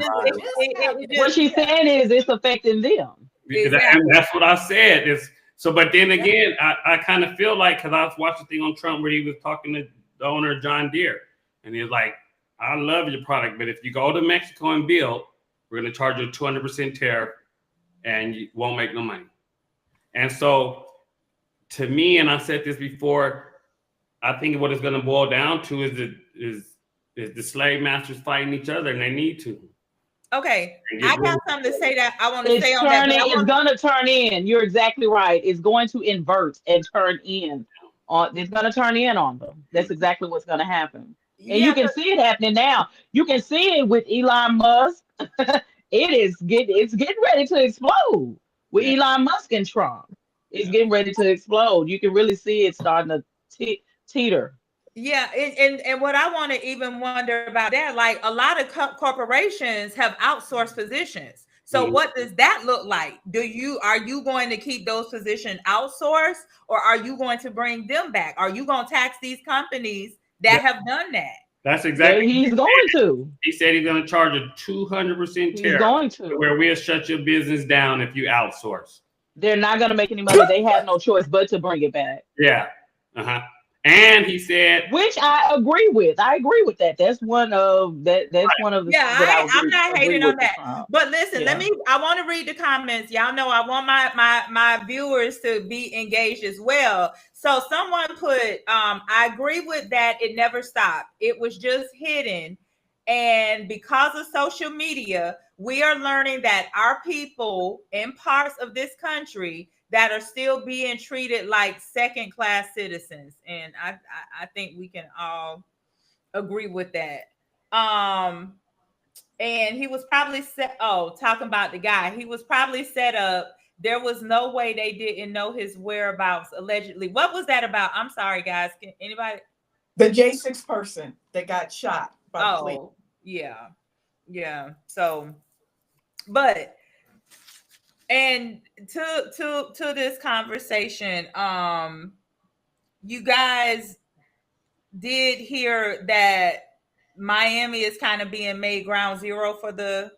What she's saying is it's affecting them. Exactly. And that's what I said. But then again, I kind of feel like, because I was watching a thing on Trump where he was talking to the owner of John Deere, and he was like, I love your product, but if you go to Mexico and build, we're going to charge you a 200% tariff and you won't make no money. And so to me, and I said this before, I think what it's going to boil down to is the slave masters fighting each other, and they need to. Okay, I got something to say that I want to say on that. It's going to turn in. You're exactly right. It's going to invert and turn in. It's going to turn in on them. That's exactly what's going to happen. And you can see it happening now. You can see it with Elon Musk. It's getting ready to explode with Elon Musk and Trump. It's getting ready to explode. You can really see it starting to teeter. Yeah, and what I want to even wonder about that, like a lot of corporations have outsourced positions. So what does that look like? Are you going to keep those positions outsourced, or are you going to bring them back? Are you going to tax these companies that have done that? That's exactly what He's going to. he said. He's going to charge a 200% He's tariff, going to. where we'll shut your business down if you outsource. They're not going to make any money. They have no choice but to bring it back. Yeah. And he said, which I agree with. I agree with that. That's one of That's one of the things that I'm not agree hating on with that. Trump. But listen, I want to read the comments. Y'all know I want my viewers to be engaged as well. So someone put, I agree with that. It never stopped. It was just hidden. And because of social media, we are learning that our people in parts of this country that are still being treated like second-class citizens. And I think we can all agree with that. And he was probably talking about the guy. He was probably set up. There was no way they didn't know his whereabouts, allegedly. What was that about? I'm sorry, guys. Can anybody? The J6 person that got shot by police. Yeah. So, but and to this conversation, you guys did hear that Miami is kind of being made ground zero for the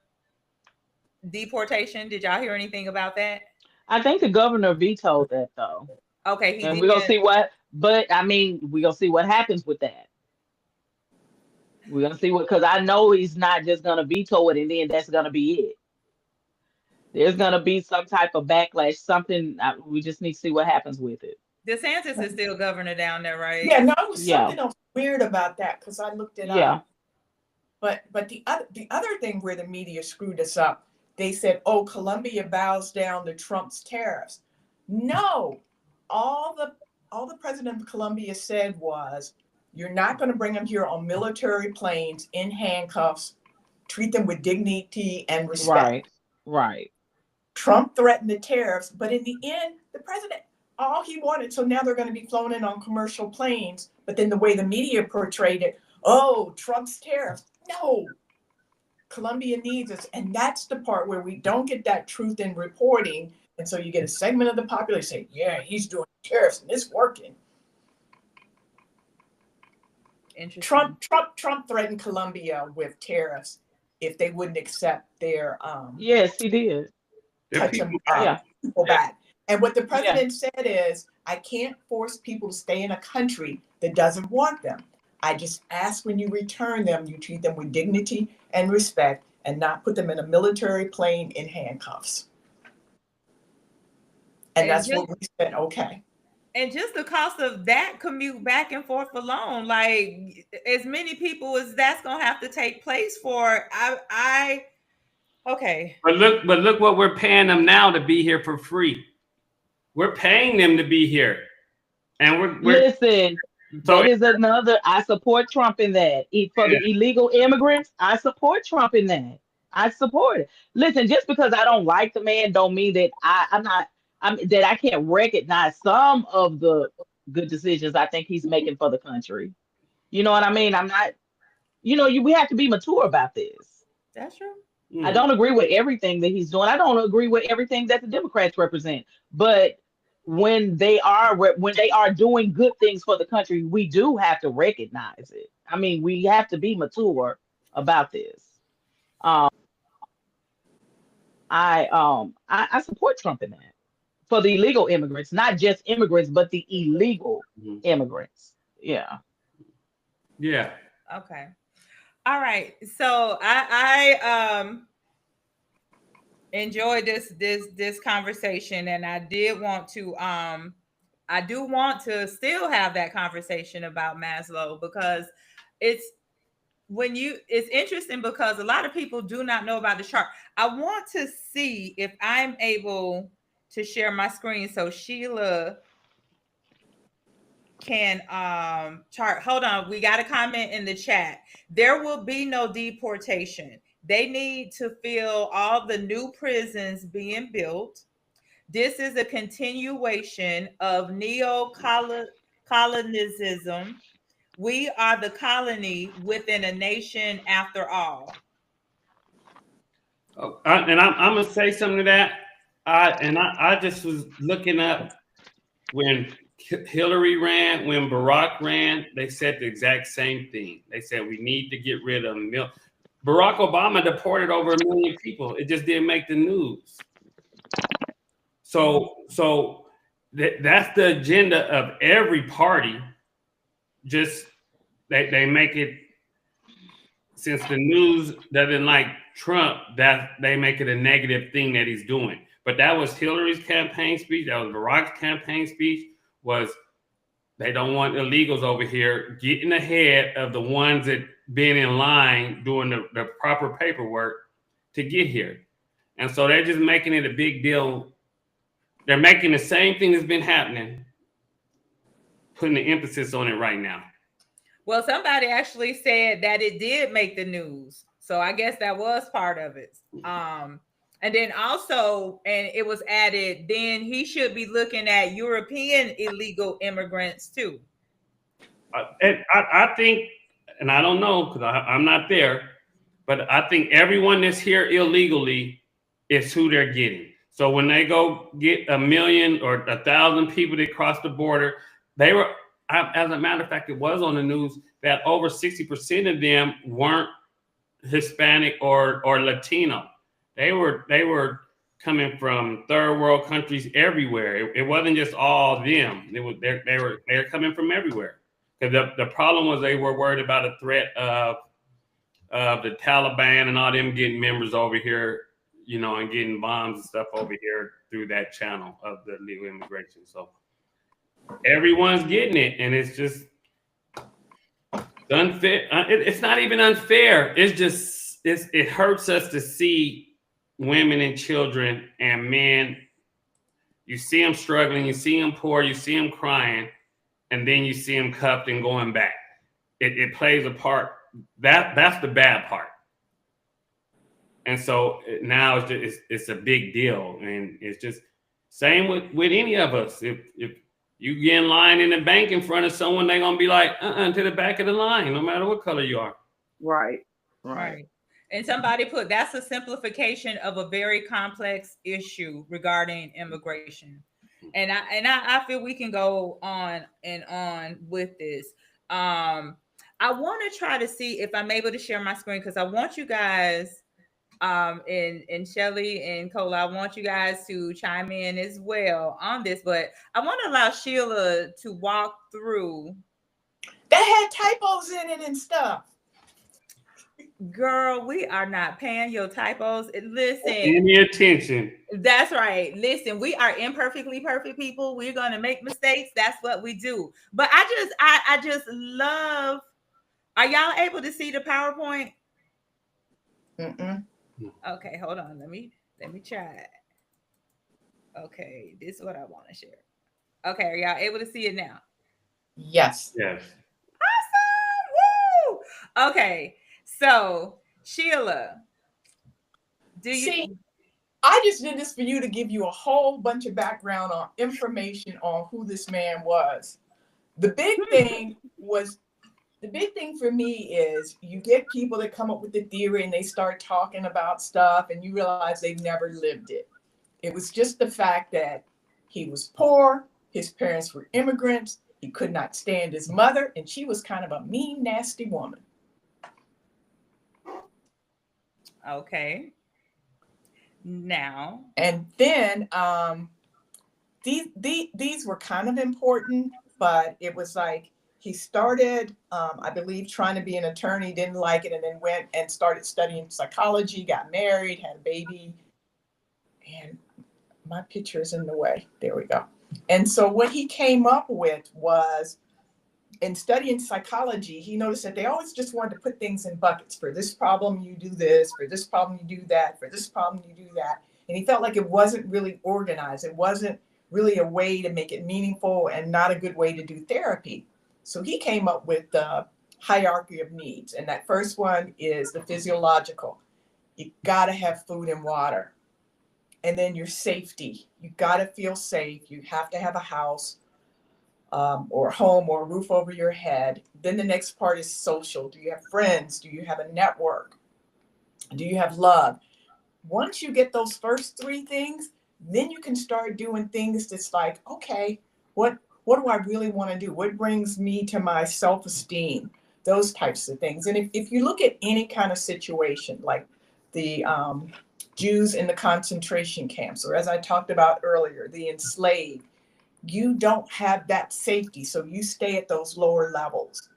deportation. Did y'all hear anything about that? I think the governor vetoed that though. Okay, he And did. we're gonna see what, but I mean, we're gonna see what happens with that. We're gonna see what, because I know he's not just gonna veto it and then that's gonna be it. There's gonna be some type of backlash, something. We just need to see what happens with it. DeSantis is still governor down there, right? Yeah, no, it was something else weird about that because I looked it up. But the other thing where the media screwed us up, they said, "Oh, Colombia bows down to Trump's tariffs." No, all the president of Colombia said was, "You're not going to bring them here on military planes in handcuffs. Treat them with dignity and respect." Right. Trump threatened the tariffs, but in the end, the president, all he wanted, so now they're going to be flown in on commercial planes. But then the way the media portrayed it, oh, Trump's tariffs. No, Colombia needs us. And that's the part where we don't get that truth in reporting. And so you get a segment of the population say, yeah, he's doing tariffs and it's working. Trump threatened Colombia with tariffs if they wouldn't accept their yes, he did. Touch them people back. And what the president said is, I can't force people to stay in a country that doesn't want them. I just ask when you return them, you treat them with dignity and respect and not put them in a military plane in handcuffs. And that's what we said, okay. And just the cost of that commute back and forth alone, like as many people as that's going to have to take place for, okay. But look what we're paying them now to be here for free. We're paying them to be here. And we're listen, that is another, I support Trump in that. For the illegal immigrants, I support Trump in that. I support it. Listen, just because I don't like the man don't mean that that I can't recognize some of the good decisions I think he's making for the country. You know what I mean? I'm not, we have to be mature about this. That's true. I don't agree with everything that he's doing. I don't agree with everything that the Democrats represent. But when they are doing good things for the country, we do have to recognize it. I mean, we have to be mature about this. I support Trump in that for the illegal immigrants, not just immigrants, but the illegal immigrants. Yeah. Okay. All right. So I enjoyed this conversation, and I do want to still have that conversation about Maslow, because it's interesting because a lot of people do not know about the chart. I want to see if I'm able to share my screen so Sheila can chart. Hold on, we got a comment in the chat. There will be no deportation. They need to fill all the new prisons being built. This is a continuation of neo-colonialism. We are the colony within a nation after all. And I'm gonna say something to that. I just was looking up when Hillary ran, when Barack ran, they said the exact same thing. They said we need to get rid of Barack Obama deported over 1 million people. It just didn't make the news. So that's the agenda of every party. Just they make it, since the news doesn't like Trump, that they make it a negative thing that he's doing. But that was Hillary's campaign speech. That was Barack's campaign speech. Was they don't want illegals over here getting ahead of the ones that been in line doing the proper paperwork to get here. And so they're just making it a big deal. They're making the same thing that's been happening, putting the emphasis on it right now. Well, somebody actually said that it did make the news. So I guess that was part of it. And then also, and it was added, then he should be looking at European illegal immigrants too. I think, and I don't know because I'm not there, but I think everyone that's here illegally is who they're getting. So when they go get 1 million or 1,000 people that cross the border, they were, as a matter of fact, it was on the news that over 60% of them weren't Hispanic or Latino. They were coming from third world countries everywhere. It wasn't just all them. They were coming from everywhere. Because the problem was they were worried about a threat of the Taliban and all them getting members over here, you know, and getting bombs and stuff over here through that channel of the legal immigration. So everyone's getting it, and it's just unfair. It's not even unfair. It's just it hurts us to see women and children and men. You see them struggling, you see them poor, you see them crying, and then you see them cuffed and going back. It plays a part. That's the bad part. And so now it's a big deal, and it's just same with any of us. If you get in line in the bank in front of someone, they're gonna be like, to the back of the line, no matter what color you are. Right. And somebody put, that's a simplification of a very complex issue regarding immigration. And I feel we can go on and on with this. I want to try to see if I'm able to share my screen, because I want you guys, and Shelly and Cola, I want you guys to chime in as well on this, but I want to allow Sheila to walk through. That had typos in it and stuff. Girl, we are not paying your typos. Listen, any attention. That's right. Listen, we are imperfectly perfect people. We're gonna make mistakes. That's what we do. But I just love. Are y'all able to see the PowerPoint? Mm-mm. Okay, hold on. Let me try it. Okay, this is what I want to share. Okay, are y'all able to see it now? Yes. Yes. Awesome! Woo! Okay, so Sheila, do you see? I just did this for you to give you a whole bunch of background on information on who this man was. The big thing for me is you get people that come up with the theory and they start talking about stuff and you realize they've never lived it. It was just the fact that he was poor, his parents were immigrants, he could not stand his mother, and she was kind of a mean, nasty woman. Okay. Now. And then these were kind of important, but it was like he started, I believe, trying to be an attorney, didn't like it, and then went and started studying psychology, got married, had a baby. And my picture is in the way. There we go. And so what he came up with was, in studying psychology, he noticed that they always just wanted to put things in buckets. For this problem, you do this. For this problem, you do that. For this problem, you do that. And he felt like it wasn't really organized. It wasn't really a way to make it meaningful and not a good way to do therapy. So he came up with the hierarchy of needs. And that first one is the physiological. You got to have food and water. And then your safety. You got to feel safe. You have to have a house. Or a home or a roof over your head. Then the next part is social. Do you have friends? Do you have a network? Do you have love? Once you get those first three things, then you can start doing things that's like, okay, what What do I really want to do? What brings me to my self-esteem? Those types of things. And if you look at any kind of situation, like the Jews in the concentration camps, or as I talked about earlier, the enslaved, you don't have that safety. So you stay at those lower levels.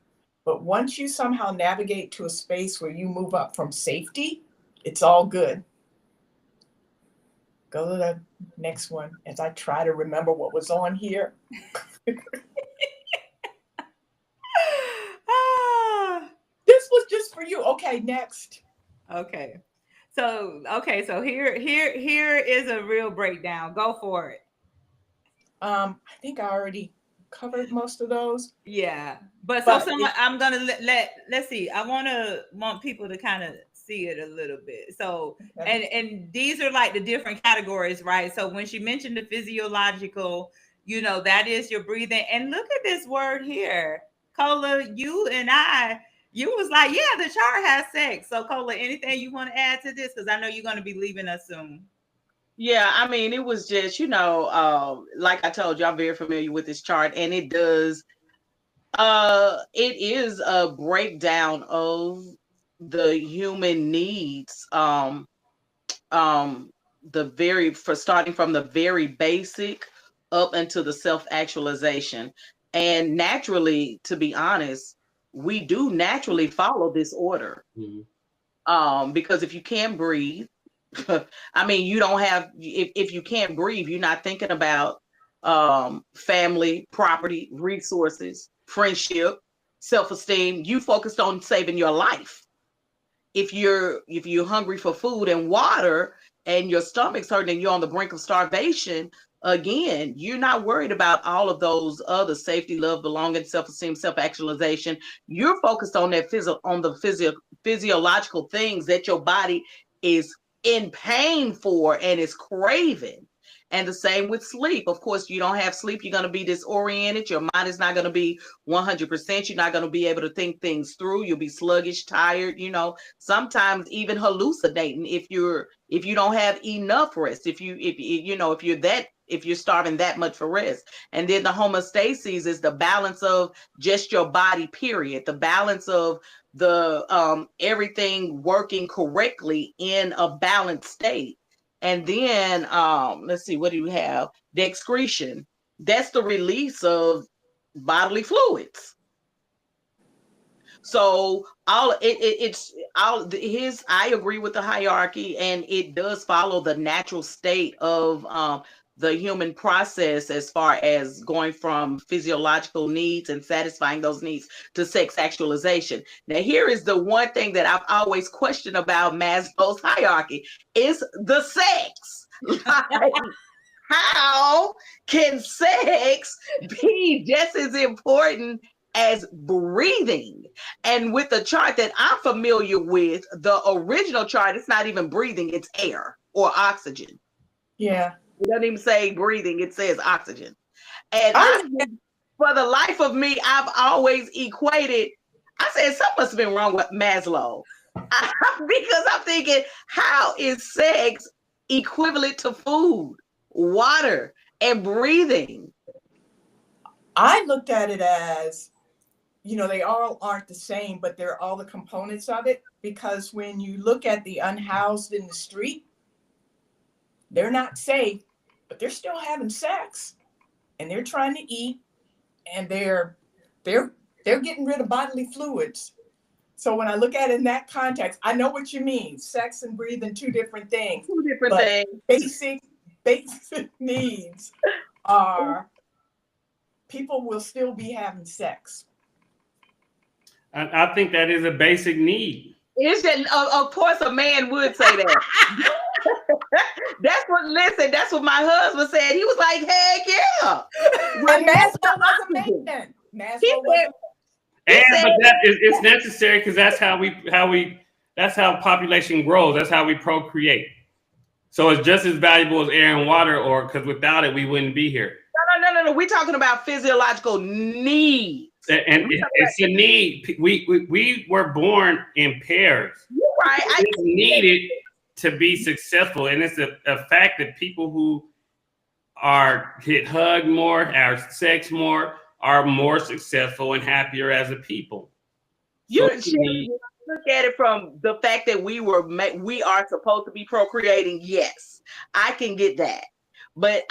But once you somehow navigate to a space where you move up from safety, it's all good. Go to the next one as I try to remember what was on here. Ah, This was just for you. Okay, next. okay. So here is a real breakdown. Go for it. I think I already covered most of those. Yeah. But so But some I'm gonna let's see. I want people to kind of see it a little bit. So and these are like the different categories, right? So when she mentioned the physiological, that is your breathing. And look at this word here. Cola, you and I, you was like, yeah, the chart has sex. So Cola, anything you want to add to this? Because I know you're gonna be leaving us soon. Yeah, I mean, it was just, like I told you, I'm very familiar with this chart, and it is a breakdown of the human needs, starting from the very basic up into the self-actualization. And naturally, to be honest, we do naturally follow this order. Because if you can't breathe, I mean, you don't have, if you can't breathe, you're not thinking about family, property, resources, friendship, self-esteem. You focused on saving your life. If you're hungry for food and water and your stomach's hurting and you're on the brink of starvation, again, you're not worried about all of those other safety, love, belonging, self-esteem, self-actualization. You're focused on that physiological things that your body is in pain for and is craving. And the same with sleep. Of course, you don't have sleep, you're going to be disoriented. Your mind is not going to be 100%. You're not going to be able to think things through. You'll be sluggish, tired, sometimes even hallucinating if you don't have enough rest. If you're starving that much for rest. And then the homeostasis is the balance of just your body, period. The balance of the everything working correctly in a balanced state. And then let's see, what do you have? The excretion. That's the release of bodily fluids. So I agree with the hierarchy, and it does follow the natural state of the human process as far as going from physiological needs and satisfying those needs to sex actualization. Now, here is the one thing that I've always questioned about Maslow's hierarchy is the sex. Like, how can sex be just as important as breathing? And with the chart that I'm familiar with, the original chart, it's not even breathing, it's air or oxygen. Yeah. It doesn't even say breathing, it says oxygen. And for the life of me, I've always equated, I said, something must have been wrong with Maslow. Because I'm thinking, how is sex equivalent to food, water, and breathing? I looked at it as, they all aren't the same, but they're all the components of it. Because when you look at the unhoused in the street, they're not safe, but they're still having sex and they're trying to eat and they're getting rid of bodily fluids. So when I look at it in that context, I know what you mean. Sex and breathing, two different things. Two different things. Basic needs are, people will still be having sex. I think that is a basic need. It's just, of course, a man would say that. That's what my husband said. He was like, heck yeah. And Maslow was a man. But it's necessary because that's how population grows. That's how we procreate. So it's just as valuable as air and water, or because without it, we wouldn't be here. No. We're talking about physiological needs. And it's a need. We were born in pairs. You're right. It's needed to be successful. And it's a fact that people who get hugged more, are sex more, are more successful and happier as a people. You look at it from the fact that we are supposed to be procreating. Yes, I can get that. But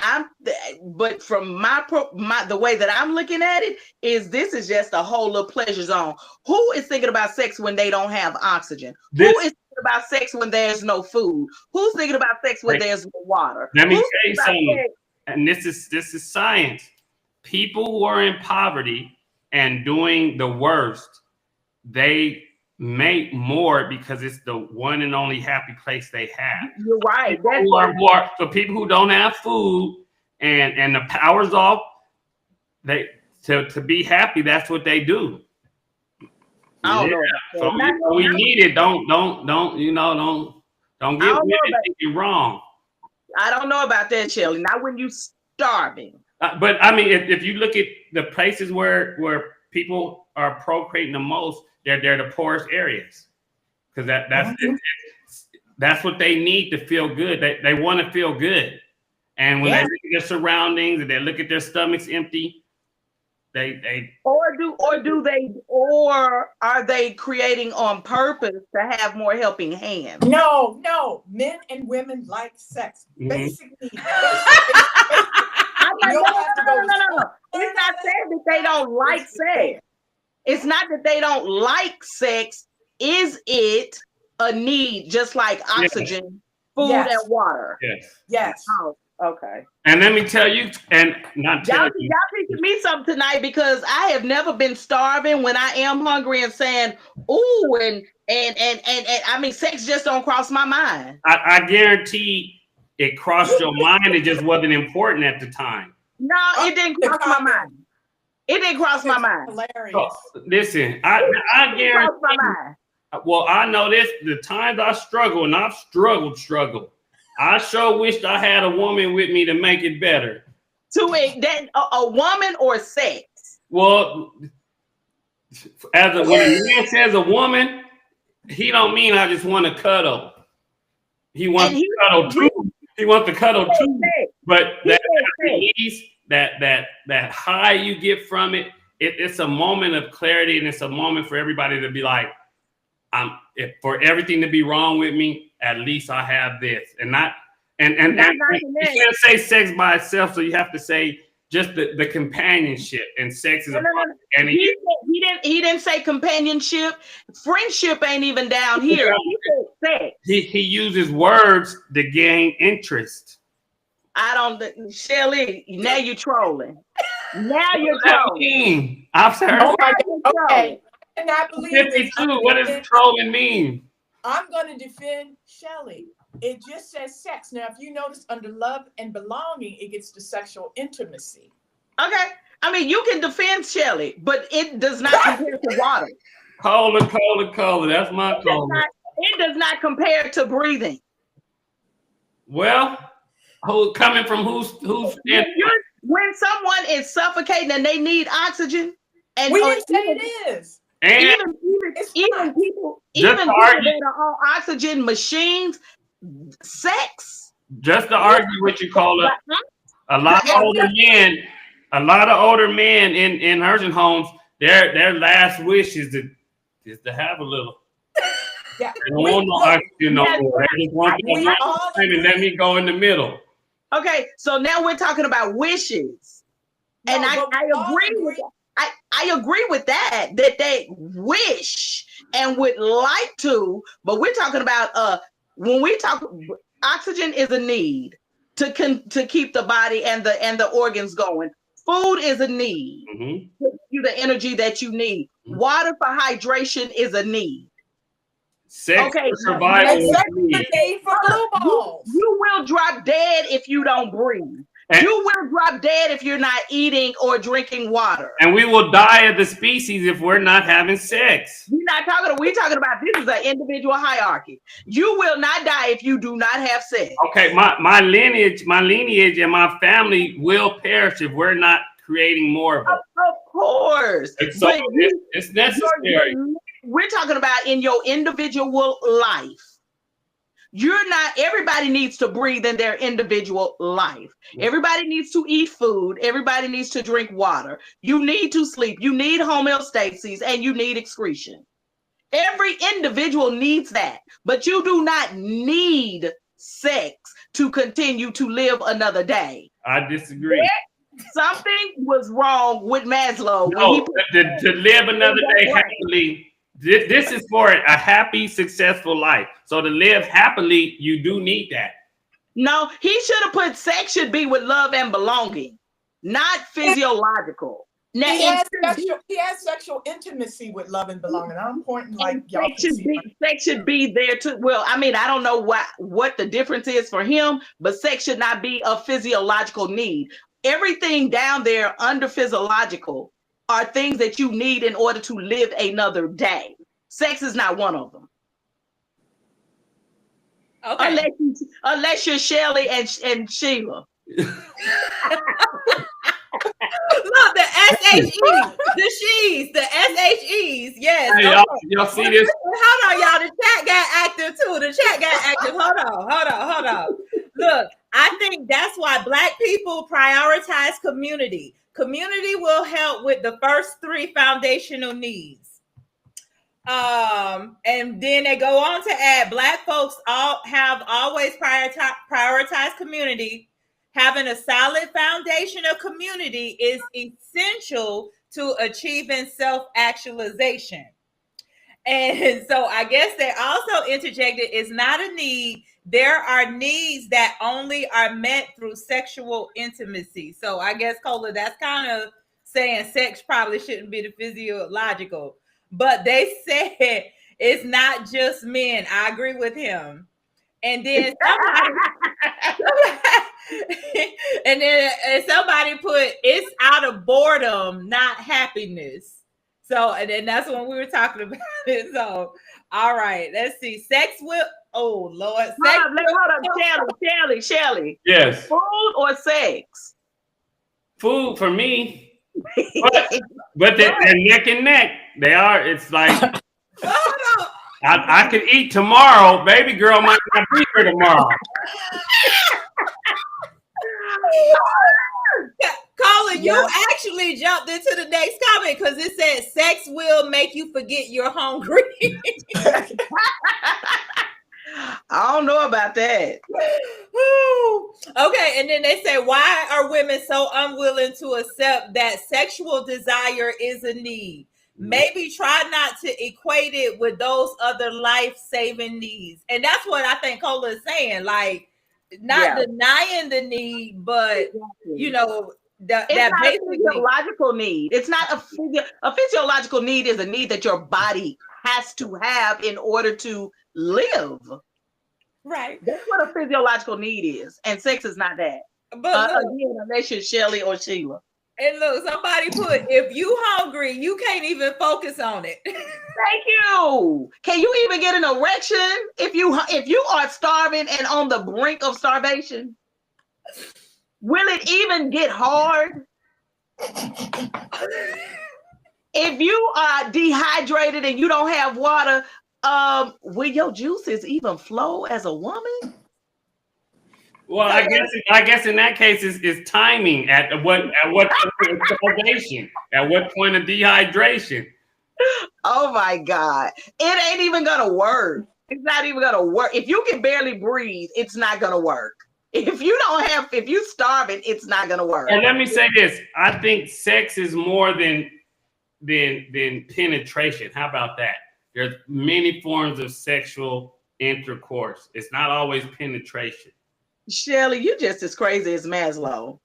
from the way that I'm looking at it is this is just a whole little pleasure zone. Who is thinking about sex when they don't have oxygen? Who is thinking about sex when there's no food? Who's thinking about sex when there's no water? Let me tell you something, and this is science. People who are in poverty and doing the worst, they make more because it's the one and only happy place they have. You're right. So people who don't have food and the power's off, to be happy, that's what they do. I don't know. So we need it. Don't get anything wrong. I don't know about that, Shelly. Not when you starving. But I mean, if you look at the places where people are procreating the most, they're the poorest areas, because that's what they need to feel good. They want to feel good, and when they look at their surroundings and they look at their stomachs empty, or are they creating on purpose to have more helping hands? No, men and women like sex. Basic needs. No. It's not saying that they don't like sex. It's not that they don't like sex. Is it a need, just like oxygen, food, and water? Yes. Oh, okay. And let me tell you, and not tell you. Y'all teaching me something tonight, because I have never been starving when I am hungry and saying, ooh, and I mean, sex just don't cross my mind. I guarantee it crossed your mind. It just wasn't important at the time. No, it didn't cross my mind. It didn't cross my mind. Hilarious. So, listen, I guarantee. Well, I know this. The times I struggle, and I've struggled. I sure wished I had a woman with me to make it better. A woman or sex? Well, when a man says a woman, he don't mean I just want to cuddle. He wants to cuddle too. He wants to cuddle too. But that release, that high you get from it, it's a moment of clarity, and it's a moment for everybody to be like, for everything to be wrong with me, at least I have this, and you can't say sex by itself, so you have to say just the companionship, and sex is and he didn't say companionship. Friendship ain't even down here. He said sex. He uses words to gain interest. Shelly, now you're trolling. Now you're trolling. I've heard. Oh my God. Okay. And I believe 52. What does trolling mean? I'm going to defend Shelly. It just says sex. Now, if you notice under love and belonging, it gets to sexual intimacy. Okay. I mean, you can defend Shelly, but it does not compare to water. Cola. That's my cola. It does not compare to breathing. Well, coming from who's when someone is suffocating and they need oxygen, and we didn't say it is. And even people that are on oxygen machines, sex. Just to argue with you, Cola, a lot of older men in nursing homes, their last wish is to have a little. Yeah. They don't want no oxygen no more. They just want to and let me go in the middle. Okay, so now we're talking about wishes, and I agree with that. I agree with that they wish and would like to, but we're talking about when we talk, oxygen is a need to keep the body and the organs going. Food is a need to give you the energy that you need. Water for hydration is a need. Sex for survival is a need. You will drop dead if you don't breathe. You will drop dead if you're not eating or drinking water. And we will die as a species if we're not having sex. We're talking about this is an individual hierarchy. You will not die if you do not have sex. Okay, my lineage and my family will perish if we're not creating more of it. Of course. So it's necessary. We're talking about in your individual life. Everybody needs to breathe in their individual life. Everybody needs to eat food. Everybody needs to drink water. You need to sleep. You need homeostasis and you need excretion. Every individual needs that, but you do not need sex to continue to live another day. I disagree. Something was wrong with Maslow when he to live another day happily. This is for a happy, successful life. So to live happily, you do need that. No, he should have put sex should be with love and belonging, not physiological. Now, he has sexual intimacy with love and belonging. I'm pointing like y'all sex should be there too. Well, I mean, I don't know what the difference is for him, but sex should not be a physiological need. Everything down there under physiological are things that you need in order to live another day. Sex is not one of them. Okay. Unless you're Shelly and Sheila. Look, the SHEs, the she's, the SHEs. Yes. Hey, okay. y'all see this? Hold on, y'all. The chat got active too. The chat got active. Hold on. Look, I think that's why Black people prioritize community. Community will help with the first 3 foundational needs. And then they go on to add Black folks have always prioritized community. Having a solid foundation of community is essential to achieving self-actualization. And so I guess they also interjected, it's not a need. There are needs that only are met through sexual intimacy. So I guess, Cola, that's kind of saying sex probably shouldn't be the physiological. But they said it's not just men. I agree with him. And then somebody put it's out of boredom, not happiness. So, and then that's when we were talking about it. So, all right, let's see. Sex will. Oh Lord. Hold up, Shelly. Yes. Food or sex? Food for me. But they're neck and neck. They are. It's like I could eat tomorrow. Baby girl might not be here tomorrow. Colin, you actually jumped into the next comment because it said sex will make you forget you're hungry. I don't know about that. Okay, and then they say, why are women so unwilling to accept that sexual desire is a need? Maybe try not to equate it with those other life-saving needs. And that's what I think Cola is saying. Like, not denying the need, but, you know, it's not a physiological need. It's not a physiological need is a need that your body has to have in order to live. Right. That's what a physiological need is. And sex is not that. But again, unless you're Shelly or Sheila. And look, somebody put, if you hungry, you can't even focus on it. Thank you. Can you even get an erection if you are starving and on the brink of starvation? Will it even get hard? If you are dehydrated and you don't have water, will your juices even flow as a woman? Well, I guess in that case is timing at what point of starvation, at what point of dehydration. Oh my God. It ain't even gonna work. It's not even gonna work. If you can barely breathe, it's not gonna work. If you starving, it's not gonna work. And let me say this. I think sex is more than penetration. How about that? There's many forms of sexual intercourse. It's not always penetration. Shelly, you just as crazy as Maslow.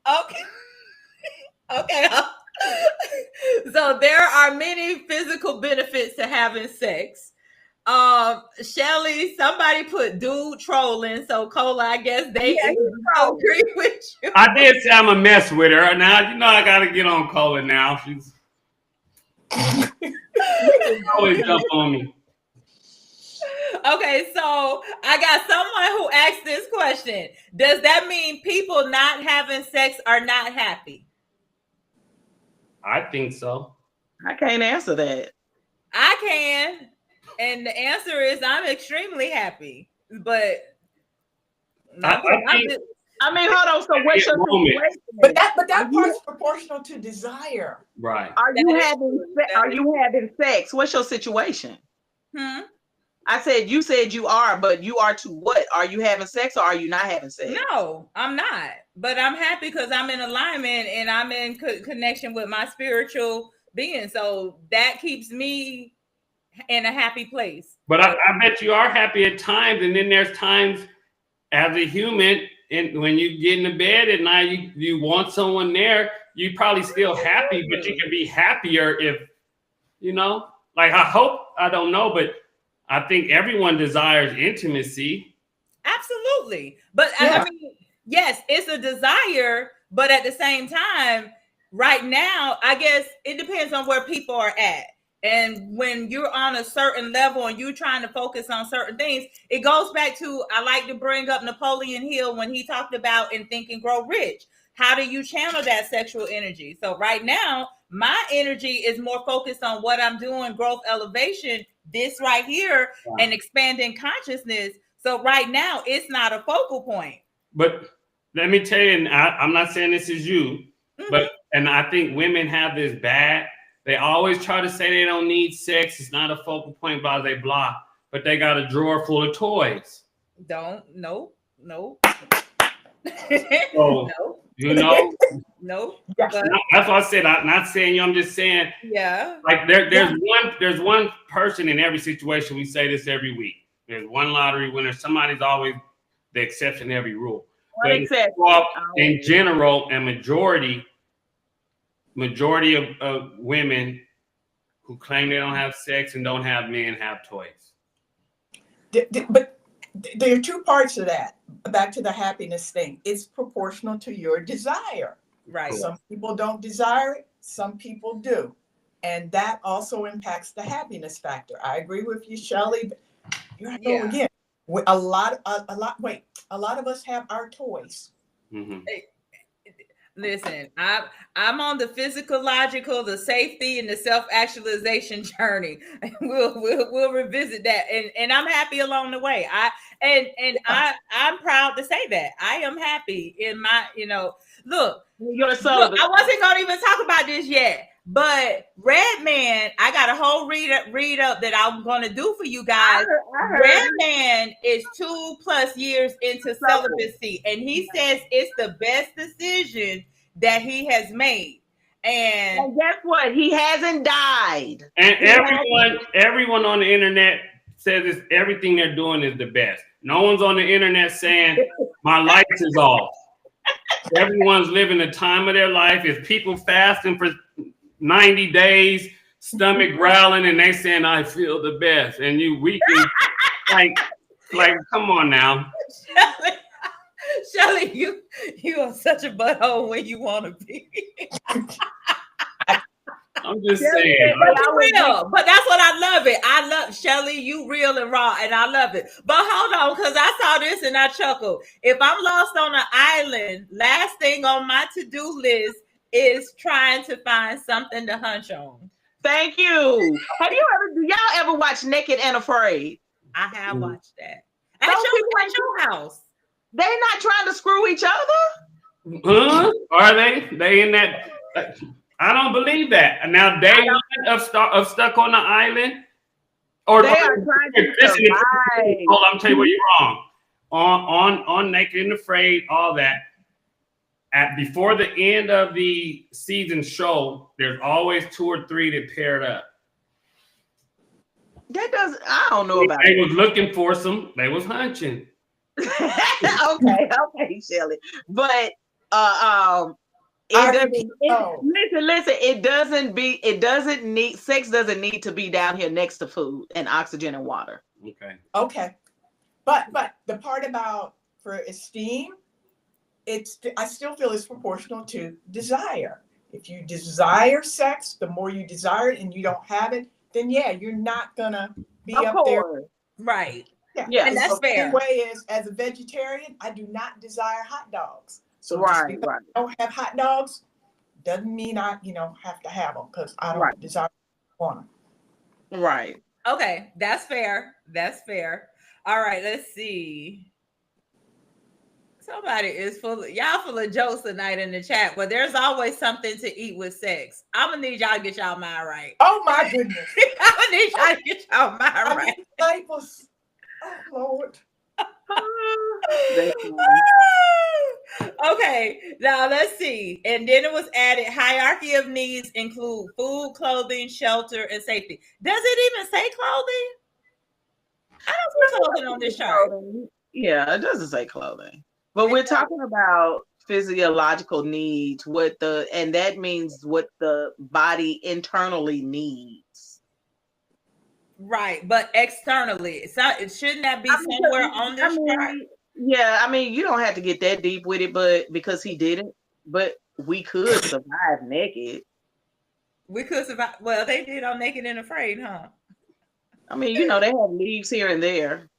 Okay. So there are many physical benefits to having sex. Shelly, somebody put dude trolling. So Cola, I guess they agree with you. I did say I'm a mess with her. Now you know I gotta get on Cola now. She's always jump on me. Okay, so I got someone who asked this question. Does that mean people not having sex are not happy? I think so. I can't answer that. I can. And the answer is I'm extremely happy. But I think I mean, hold on. So what's your moment. situation? But that Are part's you, proportional to desire. Right. are you That is having true. That are is you having sex? What's your situation? Hmm? I said you said you are, but you are to what? Are you having sex or are you not having sex? No, I'm not. But I'm happy because I'm in alignment and I'm in connection with my spiritual being. So that keeps me in a happy place. But I bet you are happy at times, and then there's times as a human, and when you get into bed at night, you want someone there. You probably still happy, but you can be happier if like I don't know, but I think everyone desires intimacy. Absolutely. But Yeah. I mean, yes, it's a desire, but at the same time, right now, I guess it depends on where people are at. And when you're on a certain level and you're trying to focus on certain things, it goes back to I like to bring up Napoleon Hill when he talked about in Think and Grow Rich. How do you channel that sexual energy? So right now, my energy is more focused on what I'm doing, growth elevation, this right here, and expanding consciousness. So right now, it's not a focal point. But let me tell you, and I'm not saying this is you, but and I think women have this bad. They always try to say they don't need sex. It's not a focal point, blah, they blah. But they got a drawer full of toys. No. So, No. no. No. Yes. But That's why I said I'm not saying you. I'm just saying, yeah. like there's one person in every situation. We say this every week. There's one lottery winner. Somebody's always the exception to every rule. One But exception. in general, and majority of women who claim they don't have sex and don't have men have toys. But there are two parts to that. Back to the happiness thing. It's proportional to your desire. Right. Some people don't desire it. Some people do. And that also impacts the happiness factor. I agree with you, Shelley. You know, again, a lot of us have our toys. Mm-hmm. Listen, I'm on the physiological, the safety, and the self-actualization journey. We'll revisit that, and I'm happy along the way. I'm proud to say that I am happy in my look. I wasn't gonna even talk about this yet, but Red Man, I got a whole read up that I'm gonna do for you guys. Red Man is 2+ years into celibacy, and he says it's the best decision that he has made. And guess what? He hasn't died. And everyone on the internet says everything they're doing is the best. No one's on the internet saying my lights is off. Everyone's living the time of their life. It's people fasting for 90 days, stomach growling, and they saying I feel the best. And you weeping like come on now. Shelly, you are such a butthole when you want to be. I'm just saying. But that's what I love it. I love Shelly, you real and raw, and I love it. But hold on, because I saw this and I chuckled. If I'm lost on an island, last thing on my to-do list is trying to find something to hunch on. Thank you. Do y'all ever watch Naked and Afraid? I have watched that. At your house. They not trying to screw each other? Huh? Are they? They in that? I don't believe that. Now day one of stuck on the island, or they are trying to survive. Hold on, I'm telling you what you're wrong. On Naked and Afraid, all that. Before the end of the season show, there's always 2 or 3 that paired up. I don't know about it. They was looking for some. They was hunching. okay, Shelly. But sex doesn't need to be down here next to food and oxygen and water. Okay. But the part about for esteem, I still feel it's proportional to desire. If you desire sex, the more you desire it and you don't have it, then you're not gonna be up there. Right. Yeah. And that's fair. The way is, as a vegetarian, I do not desire hot dogs. So I don't have hot dogs, doesn't mean I have to have them because I don't desire one. Right. Okay, that's fair. That's fair. All right, let's see. Somebody is y'all full of jokes tonight in the chat, but there's always something to eat with sex. I'm gonna need y'all to get y'all mind right. Oh my goodness. I'm gonna need y'all to get y'all mind right. Labels. Oh Lord. That's funny. Okay, now let's see. And then it was added hierarchy of needs include food, clothing, shelter, and safety. Does it even say clothing? I don't see clothing on this chart. Yeah, it doesn't say clothing. But we're talking about physiological needs, and that means what the body internally needs. Right, but externally, it shouldn't that be somewhere on this chart? Yeah, I mean, you don't have to get that deep with it, but because he didn't, but we could survive naked. We could survive. Well, they did on Naked and Afraid, huh? I mean, you know, they have leaves here and there.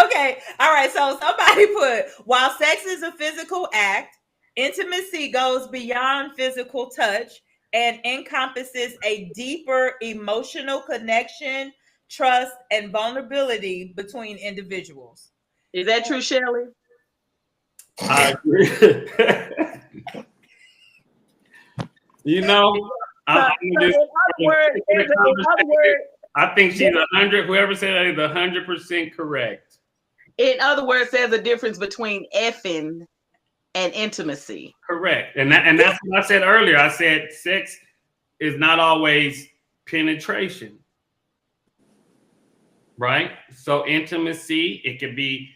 Okay, all right. So somebody put, while sex is a physical act, intimacy goes beyond physical touch and encompasses a deeper emotional connection, trust, and vulnerability between individuals. Is that true, Shelley? I agree. You know, I think she's 100. Whoever said that is 100% correct. In other words, there's a difference between effing and intimacy. Correct, and that's what I said earlier. I said sex is not always penetration, right? So intimacy, it could be,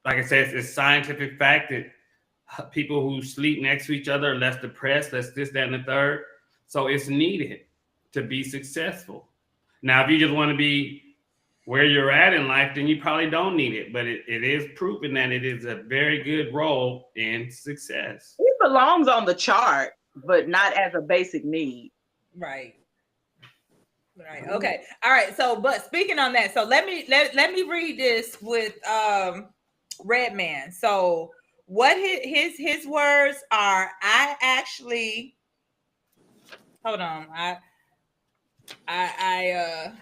like I said, it's scientific fact that people who sleep next to each other are less depressed, less this, that, and the third. So it's needed to be successful. Now, if you just want to be where you're at in life, then you probably don't need it. But it is proven that it is a very good role in success. It belongs on the chart, but not as a basic need. Right. Right. Okay. All right. So, but speaking on that, so let me read this with Redman. So, what his words are? I actually hold on. I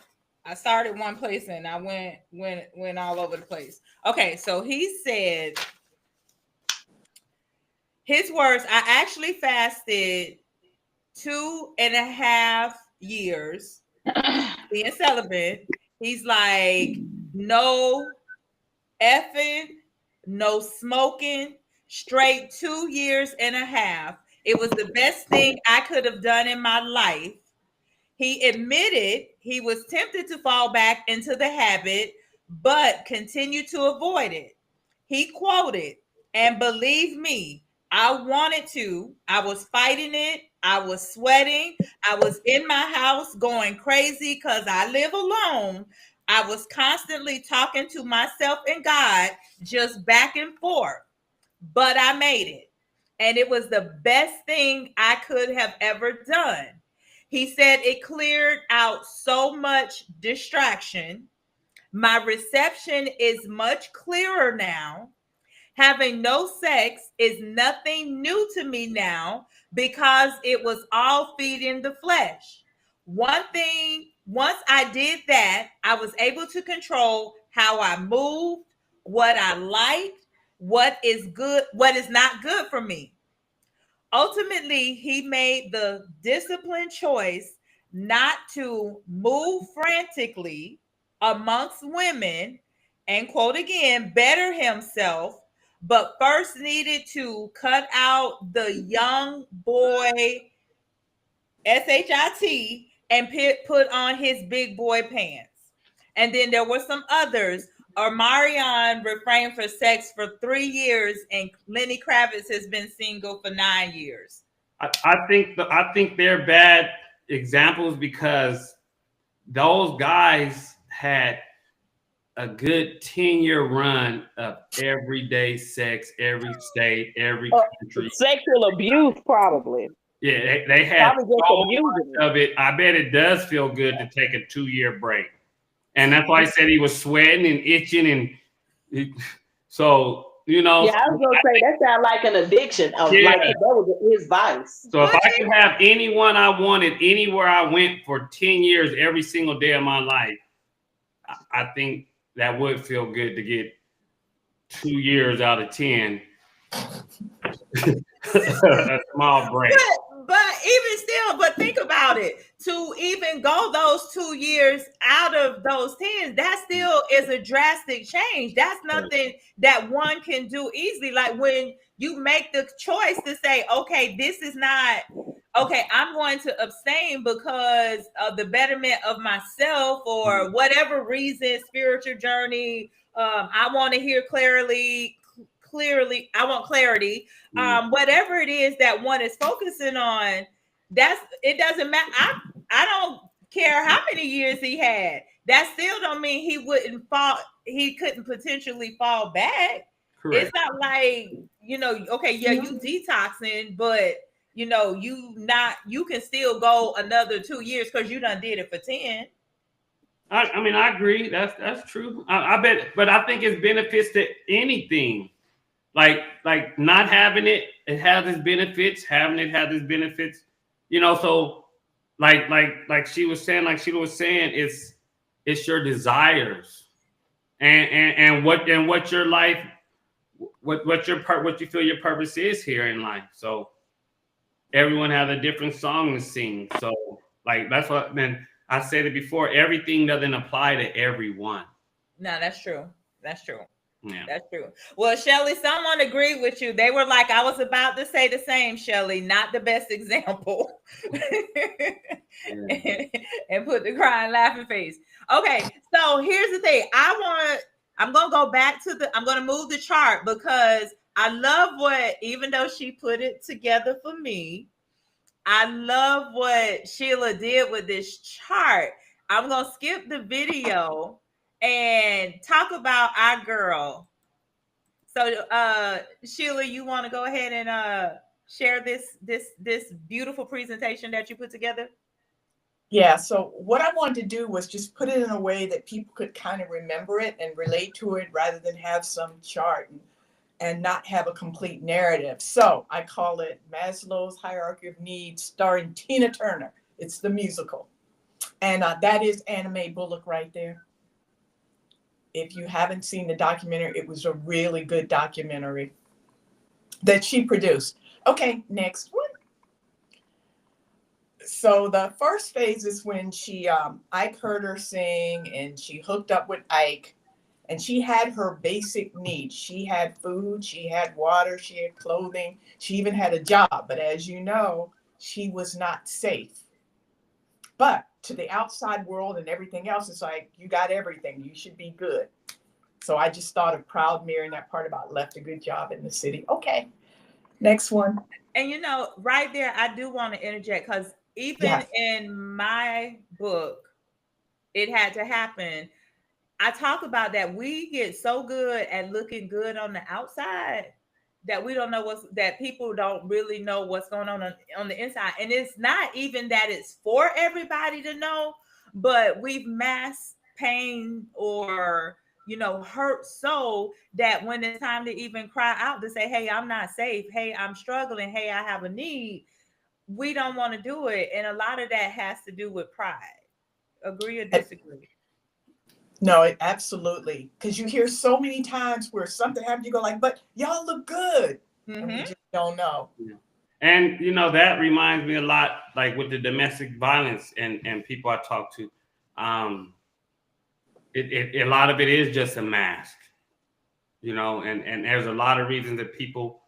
started one place and I went all over the place. Okay, so he said his words, I actually fasted 2.5 years being celibate. He's like, no effing, no smoking, straight 2.5 years. It was the best thing I could have done in my life. He admitted he was tempted to fall back into the habit, but continued to avoid it. He quoted, and believe me, I wanted to. I was fighting it. I was sweating. I was in my house going crazy because I live alone. I was constantly talking to myself and God, just back and forth. But I made it. And it was the best thing I could have ever done. He said it cleared out so much distraction. My reception is much clearer now. Having no sex is nothing new to me now because it was all feeding the flesh. One thing, once I did that, I was able to control how I moved, what I liked, what is good, what is not good for me. Ultimately, he made the disciplined choice not to move frantically amongst women and, quote again, better himself, but first needed to cut out the young boy SHIT and put on his big boy pants. And then there were some others. Marion refrained for sex for 3 years, and Lenny Kravitz has been single for 9 years. I think they're bad examples because those guys had a good 10-year run of everyday sex, every state, every country. Sexual abuse, probably. Yeah, they had so much of it. I bet it does feel good to take a 2-year break. And that's why I said he was sweating and itching. So you know, Yeah, I was gonna say that sounds like an addiction of yeah. like that was his vice. So if I could have anyone I wanted anywhere I went for 10 years every single day of my life, I think that would feel good to get 2 years out of 10. A small break. But even still, but think about it. To even go those 2 years out of those 10, that still is a drastic change. That's nothing that one can do easily. Like when you make the choice to say, okay, this is not okay, I'm going to abstain because of the betterment of myself or whatever reason, spiritual journey. I want to hear clearly. I want clarity. Whatever it is that one is focusing on, that's it. Doesn't matter. I don't care how many years he had. That still don't mean he wouldn't fall. He couldn't potentially fall back. Correct. It's not like, okay, yeah, you detoxing, but you can still go another 2 years because you done did it for 10. I mean, I agree. That's true. I bet, but I think it's benefits to anything. Like not having it has its benefits. Having it has its benefits. So like she was saying, it's your desires and what your life, what you feel your purpose is here in life. So everyone has a different song to sing. So like that's what man. I said it before. Everything doesn't apply to everyone. No, that's true. That's true. Yeah. That's true. Well, Shelly, someone agreed with you. They were like, I was about to say the same, Shelly, not the best example. And put the crying laughing face. Okay, so here's the thing. I'm gonna go back to I'm gonna move the chart because I love what, even though she put it together for me, I love what Sheila did with this chart. I'm going to skip the video and talk about our girl. So, Sheila, you want to go ahead and share this beautiful presentation that you put together? Yeah, so what I wanted to do was just put it in a way that people could kind of remember it and relate to it rather than have some chart and not have a complete narrative. So I call it Maslow's Hierarchy of Needs, starring Tina Turner. It's the musical. And that is Anna Mae Bullock right there. If you haven't seen the documentary, it was a really good documentary that she produced. Okay, next one. So the first phase is when Ike heard her sing and she hooked up with Ike. And she had her basic needs. She had food, she had water, she had clothing, she even had a job. But as you know, she was not safe. But to the outside world and everything else, it's like, you got everything. You should be good. So I just thought of proud mirroring that part about left a good job in the city. Okay, next one. And right there, I do want to interject because even in my book, It Had to Happen, I talk about that we get so good at looking good on the outside that we don't know that people don't really know what's going on the inside. And it's not even that it's for everybody to know, but we've masked pain or hurt so that when it's time to even cry out to say, hey, I'm not safe, hey, I'm struggling, hey, I have a need, we don't want to do it. And a lot of that has to do with pride. Agree or disagree? No, it absolutely. Because you hear so many times where something happened, you go like, but y'all look good. And we just don't know. Yeah. And that reminds me a lot, like with the domestic violence and people I talk to, a lot of it is just a mask, and there's a lot of reasons that people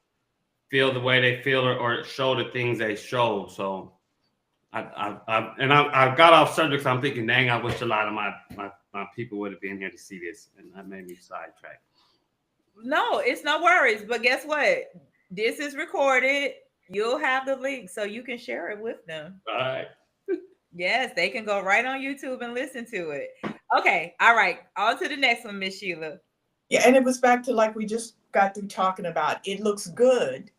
feel the way they feel or show the things they show. So I got off subject. So I'm thinking, dang, I wish a lot of my people would have been here to see this, and that made me sidetrack. No, it's no worries. But guess what? This is recorded. You'll have the link so you can share it with them. All right. Yes, they can go right on YouTube and listen to it. Okay. All right. On to the next one, Miss Sheila. Yeah, and it was back to like we just got through talking about. It looks good,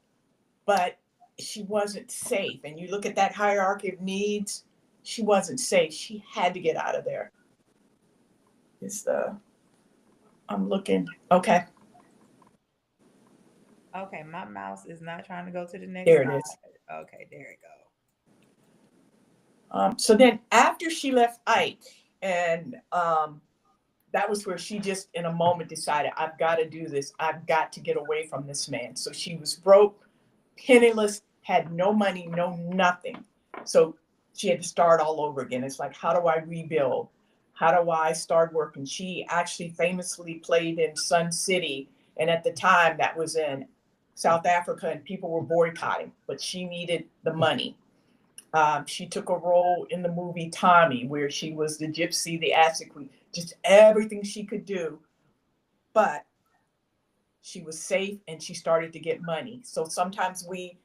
but she wasn't safe. And you look at that hierarchy of needs, she wasn't safe. She had to get out of there. I'm looking. Okay. Okay, my mouse is not trying to go to the next There it slide. is. Okay, there it go. So then after she left Ike, and that was where she just in a moment decided, I've got to do this. I've got to get away from this man. So she was broke, penniless, had no money, no nothing. So she had to start all over again. It's like, how do I rebuild? How do I start working? She actually famously played in Sun City. And at the time, that was in South Africa, and people were boycotting, but she needed the money. She took a role in the movie Tammi, where she was the gypsy, the acid queen, just everything she could do. But she was safe and she started to get money. So sometimes we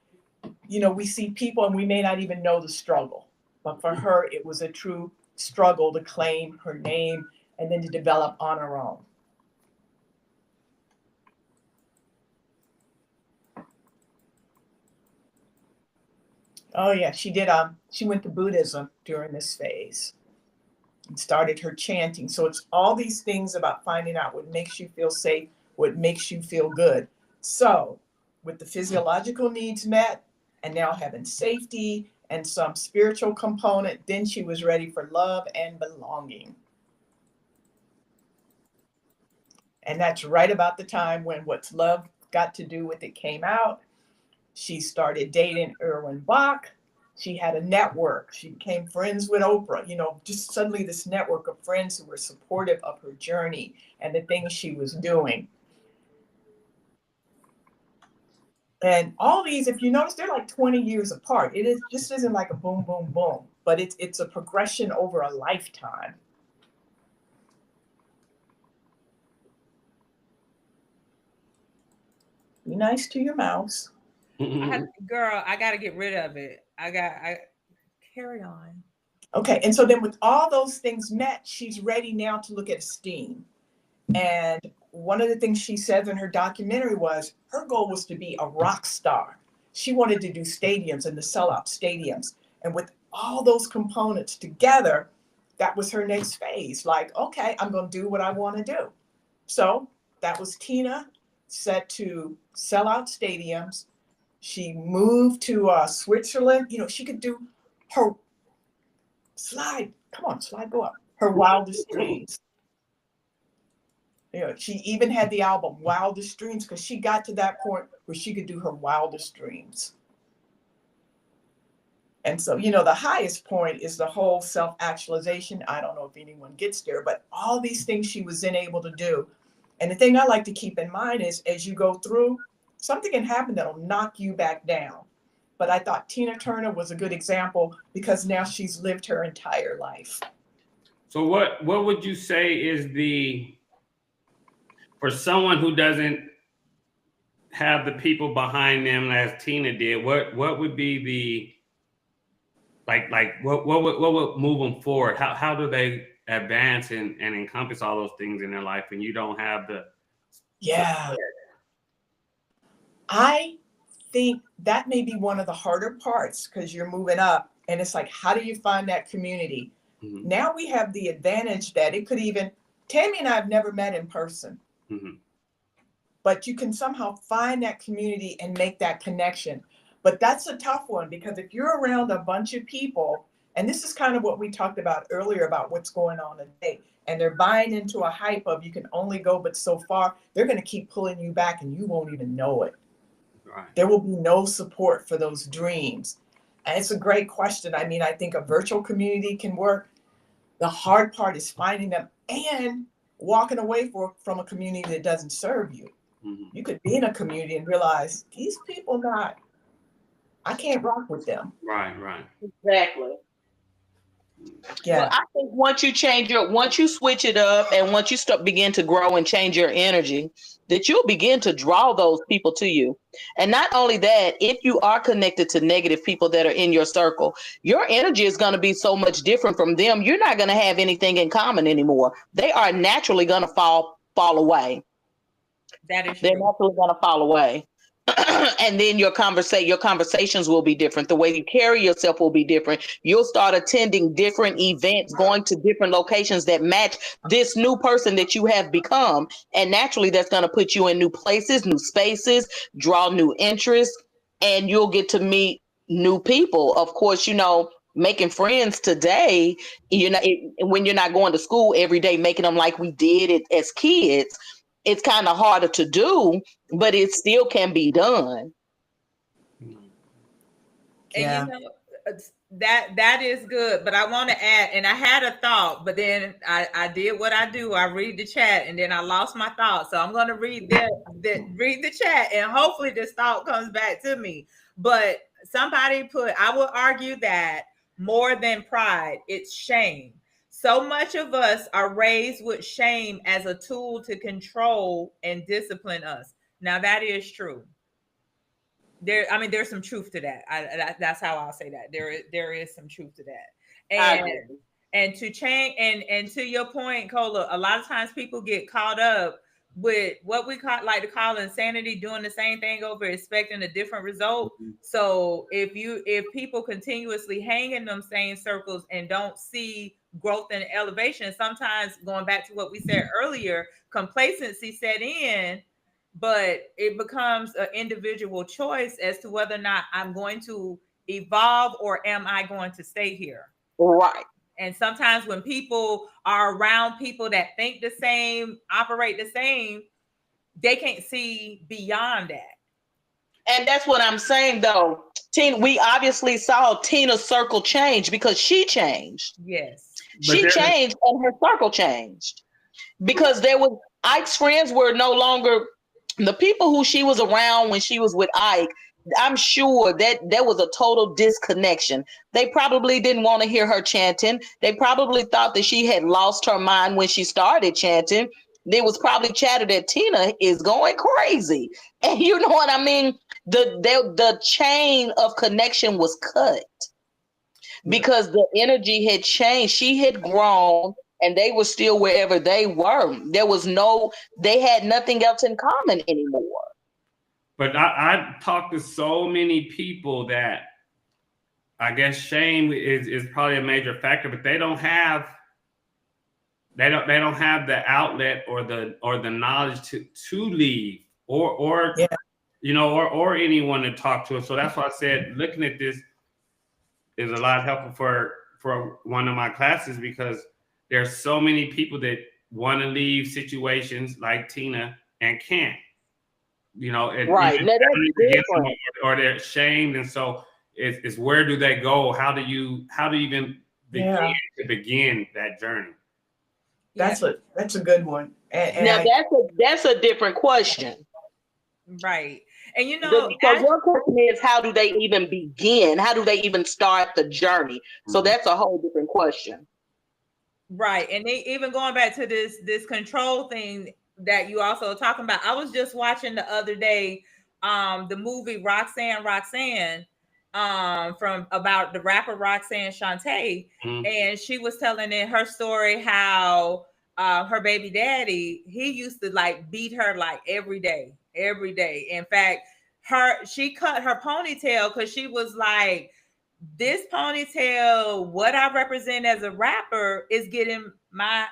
see people and we may not even know the struggle. But for her, it was a true struggle to claim her name and then to develop on her own. Oh yeah, she did. She went to Buddhism during this phase and started her chanting. So it's all these things about finding out what makes you feel safe, what makes you feel good. So with the physiological needs met, and now having safety and some spiritual component, then she was ready for love and belonging. And that's right about the time when What's Love Got to Do with It came out. She started dating Erwin Bach. She had a network. She became friends with Oprah. Just suddenly this network of friends who were supportive of her journey and the things she was doing. And all these, if you notice, they're like 20 years apart. It is just isn't like a boom, boom, boom, but it's a progression over a lifetime. Be nice to your mouse. Girl, I got to get rid of it. I carry on. Okay, and so then with all those things met, she's ready now to look at esteem. And one of the things she says in her documentary was her goal was to be a rock star. She wanted to do stadiums and to sell out stadiums. And with all those components together, that was her next phase. Like, okay, I'm going to do what I want to do. So that was Tina, set to sell out stadiums. She moved to Switzerland. She could do her slide. Come on, slide, go up. Her wildest dreams. She even had the album Wildest Dreams because she got to that point where she could do her wildest dreams. And so, the highest point is the whole self-actualization. I don't know if anyone gets there, but all these things she was then able to do. And the thing I like to keep in mind is as you go through, something can happen that'll knock you back down. But I thought Tina Turner was a good example because now she's lived her entire life. So what would you say is for someone who doesn't have the people behind them as Tina did, what would be the what would move them forward? How do they advance and encompass all those things in their life when you don't have the Yeah. I think that may be one of the harder parts because you're moving up and it's like, how do you find that community? Mm-hmm. Now we have the advantage that it could even, Tammi and I have never met in person, mm-hmm. but you can somehow find that community and make that connection. But that's a tough one because if you're around a bunch of people, and this is kind of what we talked about earlier about what's going on today, and they're buying into a hype of you can only go but so far, they're going to keep pulling you back and you won't even know it. Right. There will be no support for those dreams. And it's a great question. I mean, I think a virtual community can work. The hard part is finding them and walking away from a community that doesn't serve you. Mm-hmm. You could be in a community and realize these people I can't rock with them. Right. Exactly. Yeah. Well, I think once you switch it up and once you begin to grow and change your energy, that you'll begin to draw those people to you. And not only that, if you are connected to negative people that are in your circle, your energy is going to be so much different from them. You're not going to have anything in common anymore. They are naturally going to fall away. That is They're true. naturally going to fall away. And then your conversations will be different. The way you carry yourself will be different. You'll start attending different events, going to different locations that match this new person that you have become. And naturally, that's going to put you in new places, new spaces, draw new interests, and you'll get to meet new people. Of course, making friends today, when you're not going to school every day, making them like we did it as kids, it's kind of harder to do, but it still can be done. And that is good, but I want to add, and I had a thought, but then I did what I do. I read the chat and then I lost my thought. So I'm going to read the chat, and hopefully this thought comes back to me. But somebody put, I would argue that more than pride, it's shame. So much of us are raised with shame as a tool to control and discipline us. Now that is true. There's some truth to that. That's how I'll say that. There is some truth to that. And to change, and to your point, Cola, a lot of times people get caught up with what we like to call insanity, doing the same thing over, expecting a different result. So if people continuously hang in them same circles and don't see growth and elevation, sometimes, going back to what we said earlier, complacency set in. But it becomes an individual choice as to whether or not I'm going to evolve or am I going to stay here. Right. And sometimes when people are around people that think the same, operate the same, they can't see beyond that. And that's what I'm saying, though. Tina, we obviously saw Tina's circle change because she changed. Yes. She changed and her circle changed. Because Ike's friends were no longer the people who she was around when she was with Ike. I'm sure that there was a total disconnection. They probably didn't want to hear her chanting. They probably thought that she had lost her mind when she started chanting. There was probably chatter that Tina is going crazy. And you know what I mean? The chain of connection was cut because the energy had changed. She had grown and they were still wherever they were. They had nothing else in common anymore. But I talked to so many people that I guess shame is probably a major factor, but they don't have the outlet or the knowledge to leave or anyone to talk to. So that's why I said looking at this is a lot helpful for one of my classes, because there's so many people that want to leave situations like Tina and can't. Right. Or they're ashamed, and so it's where do they go? How do you even begin that journey? That's a good one. And now that's a different question, right? And so your question is, how do they even begin? How do they even start the journey? So that's a whole different question, right? And they even going back to this control thing that you also talking about. I was just watching the other day the movie Roxanne from about the rapper Roxanne Shante, and she was telling in her story how her baby daddy, he used to like beat her like every day. In fact, she cut her ponytail because she was like, this ponytail, what I represent as a rapper, is getting my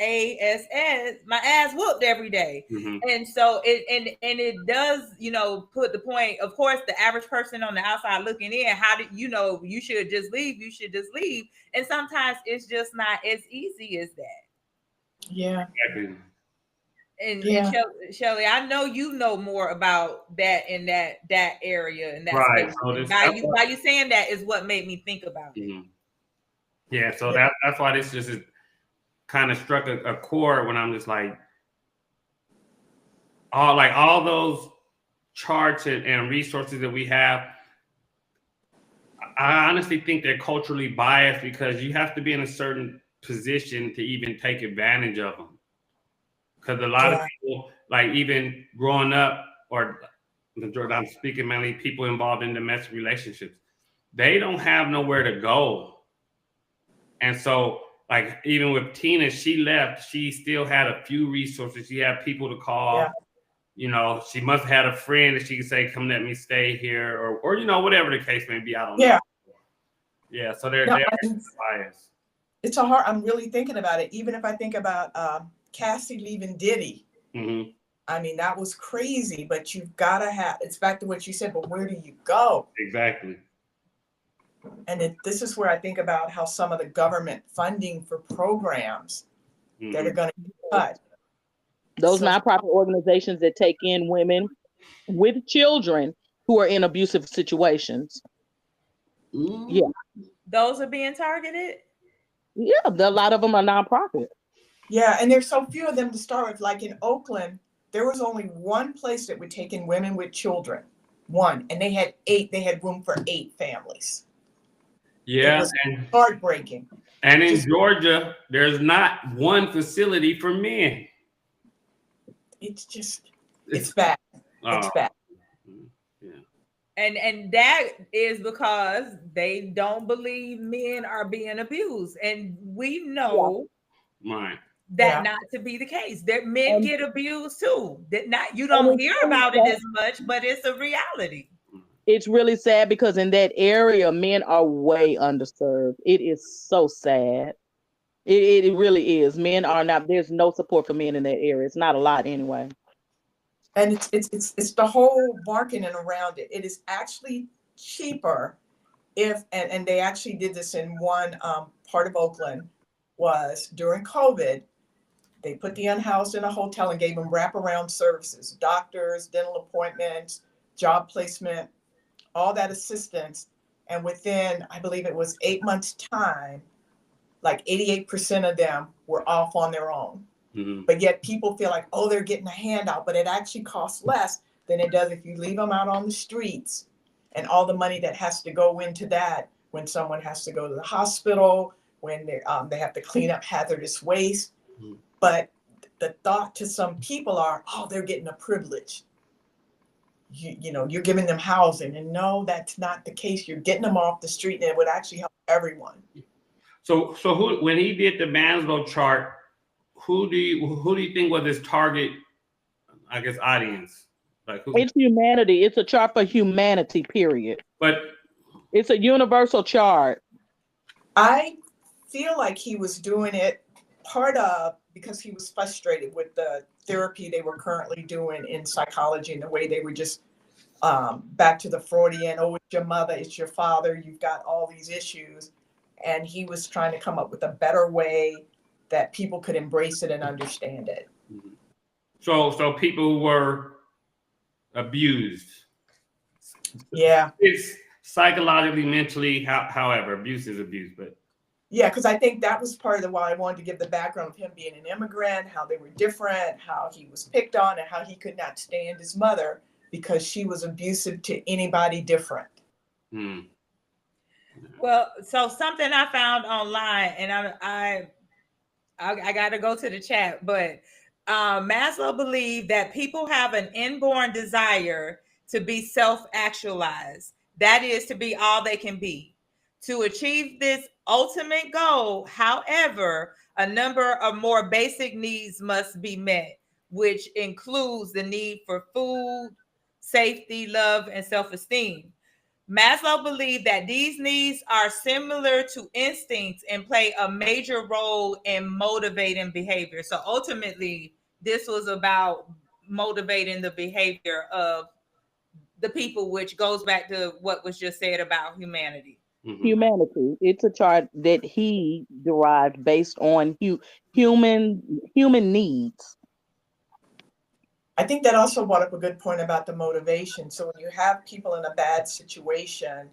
ass whooped every day. And so it does, put the point. Of course, the average person on the outside looking in, how do you should just leave. And sometimes it's just not as easy as that. Yeah. And Shelly, I know you know more about that in that area and that right. space. So by you saying that is what made me think about it. Yeah. So that's why this just is kind of struck a chord when I'm just like all those charts and resources that we have. I honestly think they're culturally biased because you have to be in a certain position to even take advantage of them. Because a lot of people, like even growing up, or I'm speaking mainly people involved in domestic relationships, they don't have nowhere to go. And so, like even with Tina, she left, she still had a few resources. She had people to call. you know, she must have had a friend that she could say, "Come, let me stay here," or you know, whatever the case may be. I don't know. Yeah. So they're biased. It's a hard. I'm really thinking about it. Even if I think about Cassie leaving Diddy. Mm-hmm. I mean, that was crazy. But you've got to have. It's back to what you said. But where do you go? Exactly. And this is where I think about how some of the government funding for programs that are going to be cut. Those nonprofit organizations that take in women with children who are in abusive situations. Yeah. Those are being targeted? Yeah, a lot of them are nonprofit. Yeah, and there's so few of them to start with. Like in Oakland, there was only one place that would take in women with children. One. And they had 8. They had room for 8 families. Yeah. It was heartbreaking. And in Georgia, there's not one facility for men. It's bad. It's bad. Yeah. And that is because they don't believe men are being abused. And we know that not to be the case. That men get abused too. That not you don't hear about it as much, but it's a reality. It's really sad because in that area, men are way underserved. It is so sad. It really is. Men are not. There's no support for men in that area. It's not a lot anyway. And it's the whole marketing around it. It is actually cheaper if and they actually did this in one part of Oakland was during COVID. They put the unhoused in a hotel and gave them wraparound services, doctors, dental appointments, job placement, all that assistance. And within, I believe it was 8 months' time, like 88% of them were off on their own. Mm-hmm. But yet people feel like, oh, they're getting a handout, but it actually costs less than it does if you leave them out on the streets and all the money that has to go into that when someone has to go to the hospital, when they have to clean up hazardous waste. Mm-hmm. But the thought to some people are, oh, they're getting a privilege. You know, you're giving them housing. And no, that's not the case. You're getting them off the street, and it would actually help everyone. So who, when he did the Maslow chart, who do you think was his target, I guess, audience? Like who? It's humanity. It's a chart for humanity, period. But it's a universal chart. I feel like he was doing it part of because he was frustrated with the therapy they were currently doing in psychology and the way they were just back to the Freudian, oh, it's your mother, it's your father, you've got all these issues. And he was trying to come up with a better way that people could embrace it and understand it. So people who were abused. Yeah. It's psychologically, mentally, however, abuse is abuse, but. Yeah, because I think that was part of why I wanted to give the background of him being an immigrant, how they were different, how he was picked on, and how he could not stand his mother because she was abusive to anybody different. Hmm. Well, so something I found online, and I got to go to the chat, but Maslow believed that people have an inborn desire to be self-actualized. That is to be all they can be. To achieve this ultimate goal, however, a number of more basic needs must be met, which includes the need for food, safety, love, and self-esteem. Maslow believed that these needs are similar to instincts and play a major role in motivating behavior. So ultimately, this was about motivating the behavior of the people, which goes back to what was just said about humanity. Mm-hmm. Humanity. It's a chart that he derived based on human needs. I think that also brought up a good point about the motivation. So when you have people in a bad situation,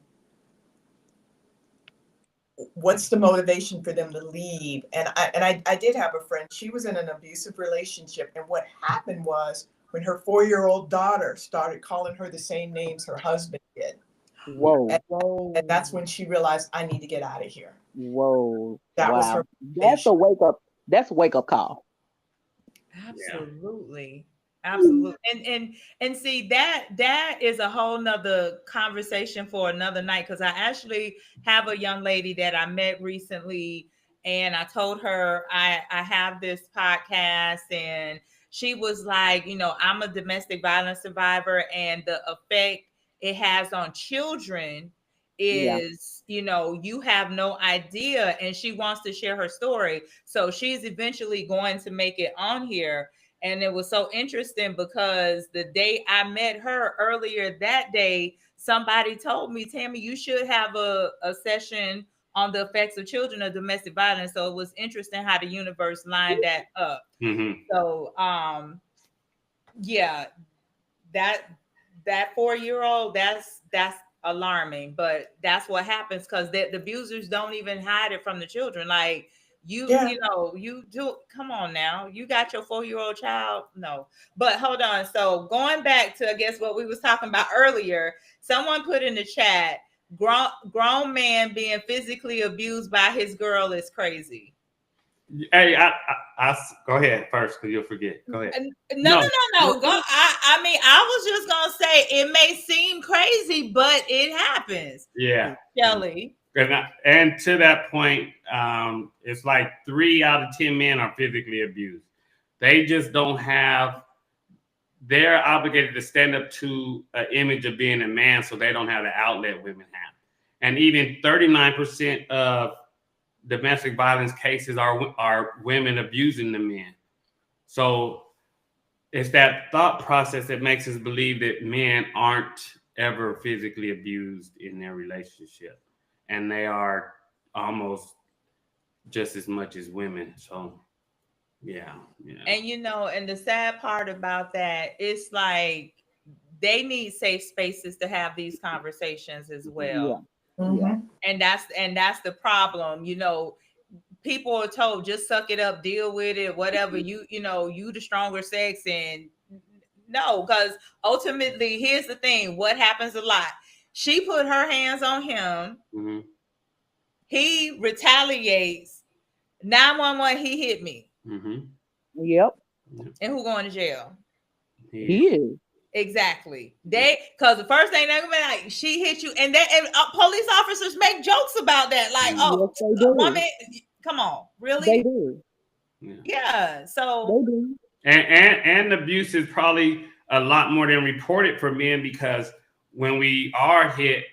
what's the motivation for them to leave? And I did have a friend, she was in an abusive relationship. And what happened was when her 4-year-old daughter started calling her the same names her husband did. Whoa. And that's when she realized, I need to get out of here. Whoa. That was her motivation. That's a wake-up call. Absolutely. Absolutely. And see that is a whole nother conversation for another night, because I actually have a young lady that I met recently, and I told her I have this podcast, and she was like, I'm a domestic violence survivor, and the effect it has on children is, you have no idea. And she wants to share her story. So she's eventually going to make it on here. And it was so interesting because the day I met her earlier that day, somebody told me, Tammy, you should have a session on the effects of children of domestic violence. So it was interesting how the universe lined that up. Mm-hmm. So yeah, that 4-year-old, that's alarming, but that's what happens because the abusers don't even hide it from the children. Like you do. Come on now, you got your 4-year-old child. No, but hold on. So going back to, I guess, what we was talking about earlier, someone put in the chat, grown man being physically abused by his girl is crazy. Hey, I go ahead first because you'll forget. Go ahead. No. Go. I mean, I was just gonna say it may seem crazy, but it happens. Yeah, Shelly. And to that point, it's like 3 out of 10 men are physically abused. They just don't have. They're obligated to stand up to an image of being a man, so they don't have the outlet women have. And even 39% of domestic violence cases are women abusing the men. So it's that thought process that makes us believe that men aren't ever physically abused in their relationship, and they are almost just as much as women. So yeah. And and the sad part about that, it's like they need safe spaces to have these conversations as well. Yeah. Mm-hmm. And that's the problem. People are told just suck it up, deal with it, whatever. You the stronger sex, and no, because ultimately, here's the thing: what happens a lot. She put her hands on him. Mm-hmm. He retaliates. 911. He hit me. Mm-hmm. Yep. And who going to jail? He is. Exactly. Because the first thing they're gonna be like, she hit you, and police officers make jokes about that. Like, oh, yes, a woman, come on, really? They do. Yeah. So they do. And abuse is probably a lot more than reported for men, because when we are hit,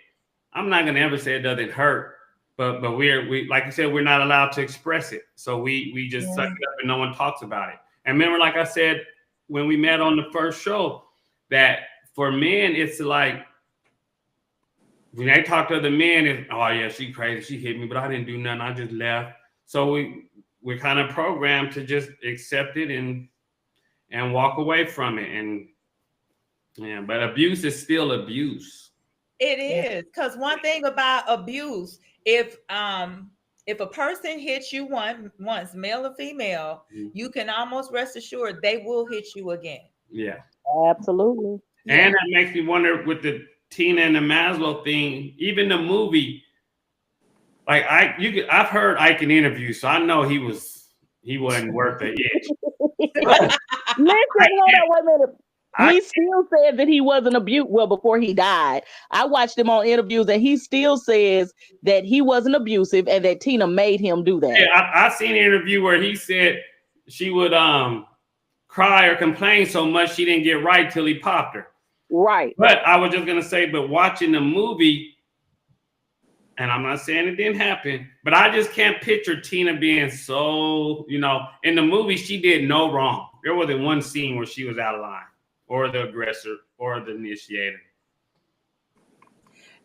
I'm not gonna ever say it doesn't hurt, but we like you said, we're not allowed to express it. So we just suck it up and no one talks about it. And remember, like I said when we met on the first show, that for men, it's like when they talk to other men, it's, oh yeah, she crazy, she hit me, but I didn't do nothing, I just left. So we're kind of programmed to just accept it and walk away from it. And yeah, but abuse is still abuse. It is, because one thing about abuse, if a person hits you once, male or female, you can almost rest assured they will hit you again. Yeah. Absolutely. And that makes me wonder with the Tina and the Maslow thing, even the movie, like I've heard Ike in interviews, so I know he wasn't worth the itch. Listen, hold on, wait a minute. He still said that he wasn't abused. Well, before he died, I watched him on interviews, and he still says that he wasn't abusive and that Tina made him do that. Yeah, I seen an interview where he said she would cry or complain so much she didn't get right till he popped her. Right. But I was just gonna say, but watching the movie, and I'm not saying it didn't happen, but I just can't picture Tina being so, in the movie she did no wrong. There wasn't one scene where she was out of line, or the aggressor, or the initiator.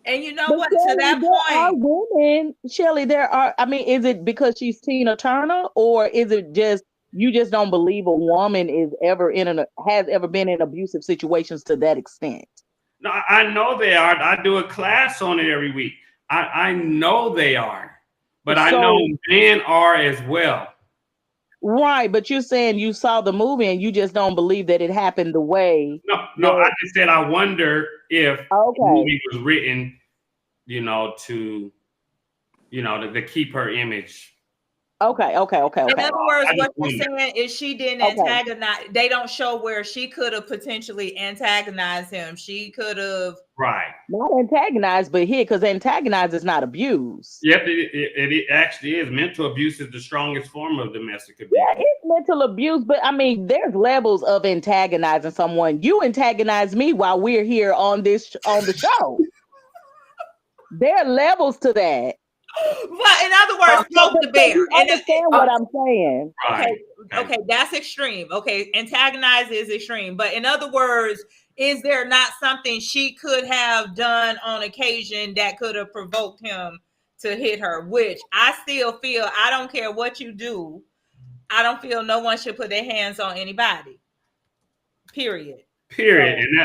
And you know what? To that point, are women, Shelly. Is it because she's Tina Turner, or is it just you just don't believe a woman has ever been in abusive situations to that extent? No, I know they are. I do a class on it every week. I know they are, but I know men are as well. Right, but you're saying you saw the movie and you just don't believe that it happened the way. No, I just said I wonder if the movie was written, to keep her image. Okay. In other words, I what just you're wonder. saying is she didn't Okay. antagonize. They don't show where she could have potentially antagonized him. She could have. Right. Not antagonize, but hit, because antagonize is not abuse. Yep, it actually is. Mental abuse is the strongest form of domestic abuse. Yeah, it's mental abuse, but I mean, there's levels of antagonizing someone. You antagonize me while we're here on the show. There are levels to that. But in other words, poke the So bear. you understand what I'm saying? Okay, okay, that's extreme. Okay, antagonize is extreme. But in other words, is there not something she could have done on occasion that could have provoked him to hit her? Which I still feel, I don't care what you do, I don't feel no one should put their hands on anybody. Period. Period. And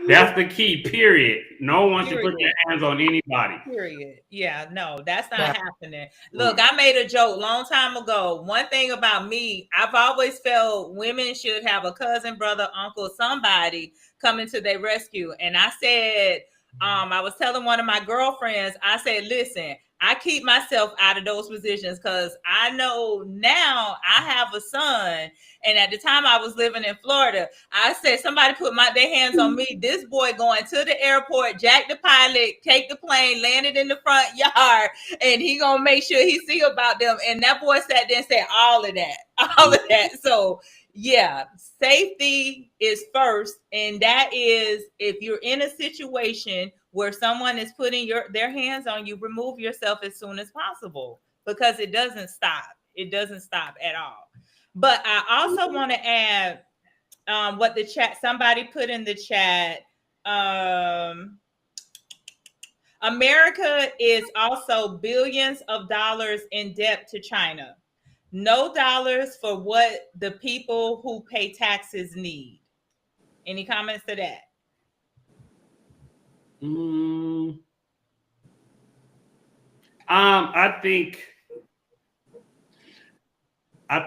that's the key. Period. No one should put Period. their hands on anybody. Period. Yeah, no, that's not happening. Look, I made a joke long time ago. One thing about me, I've always felt women should have a cousin, brother, uncle, somebody coming to their rescue. And I said, I was telling one of my girlfriends, I said, listen, I keep myself out of those positions because I know now I have a son. And at the time I was living in Florida, I said, somebody put their hands on me. This boy going to the airport, Jack the pilot, take the plane, landed in the front yard, and he gonna make sure he see about them. And that boy sat there and said all of that. So yeah, safety is first. And that is, if you're in a situation where someone is putting their hands on you, remove yourself as soon as possible, because it doesn't stop. It doesn't stop at all. But I also want to add what somebody put in the chat. America is also billions of dollars in debt to China. No dollars for what the people who pay taxes need. Any comments to that? I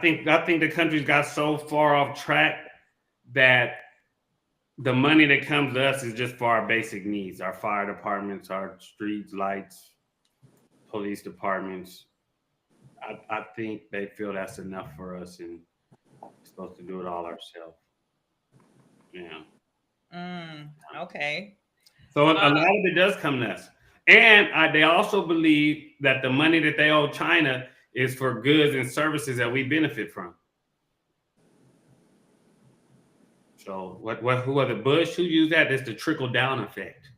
think the country's got so far off track that the money that comes to us is just for our basic needs, our fire departments, our streets, lights, police departments. I think they feel that's enough for us, and we're supposed to do it all ourselves. Yeah. Okay. So a lot of it does come to us. And they also believe that the money that they owe China is for goods and services that we benefit from. So who was it? Bush? Who used that? It's the trickle down effect.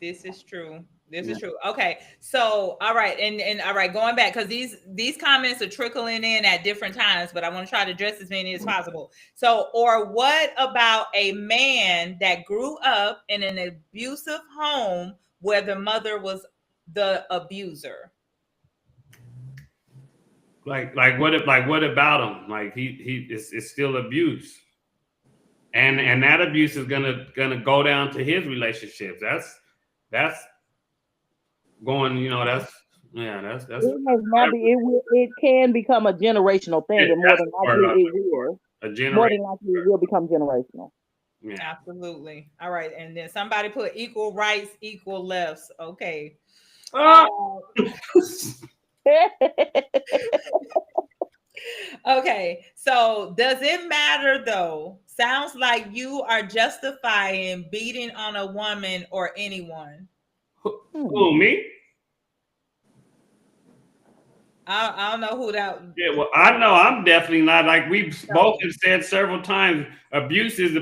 This is true. This is true. Okay. So, all right. And all right, going back, because these comments are trickling in at different times, but I want to try to address as many as possible. So, or what about a man that grew up in an abusive home where the mother was the abuser? Like what about him? Like it's still abuse. And that abuse is gonna go down to his relationships. That's going, that's it can become a generational thing, and more than likely it will. More than likely it will become generational. Yeah. Absolutely. All right. And then somebody put equal rights, equal lefts. Okay. Okay. So does it matter though? Sounds like you are justifying beating on a woman or anyone. Who, me? I don't know who that. Yeah, well, I know I'm definitely not. Like we both have said several times, abuse is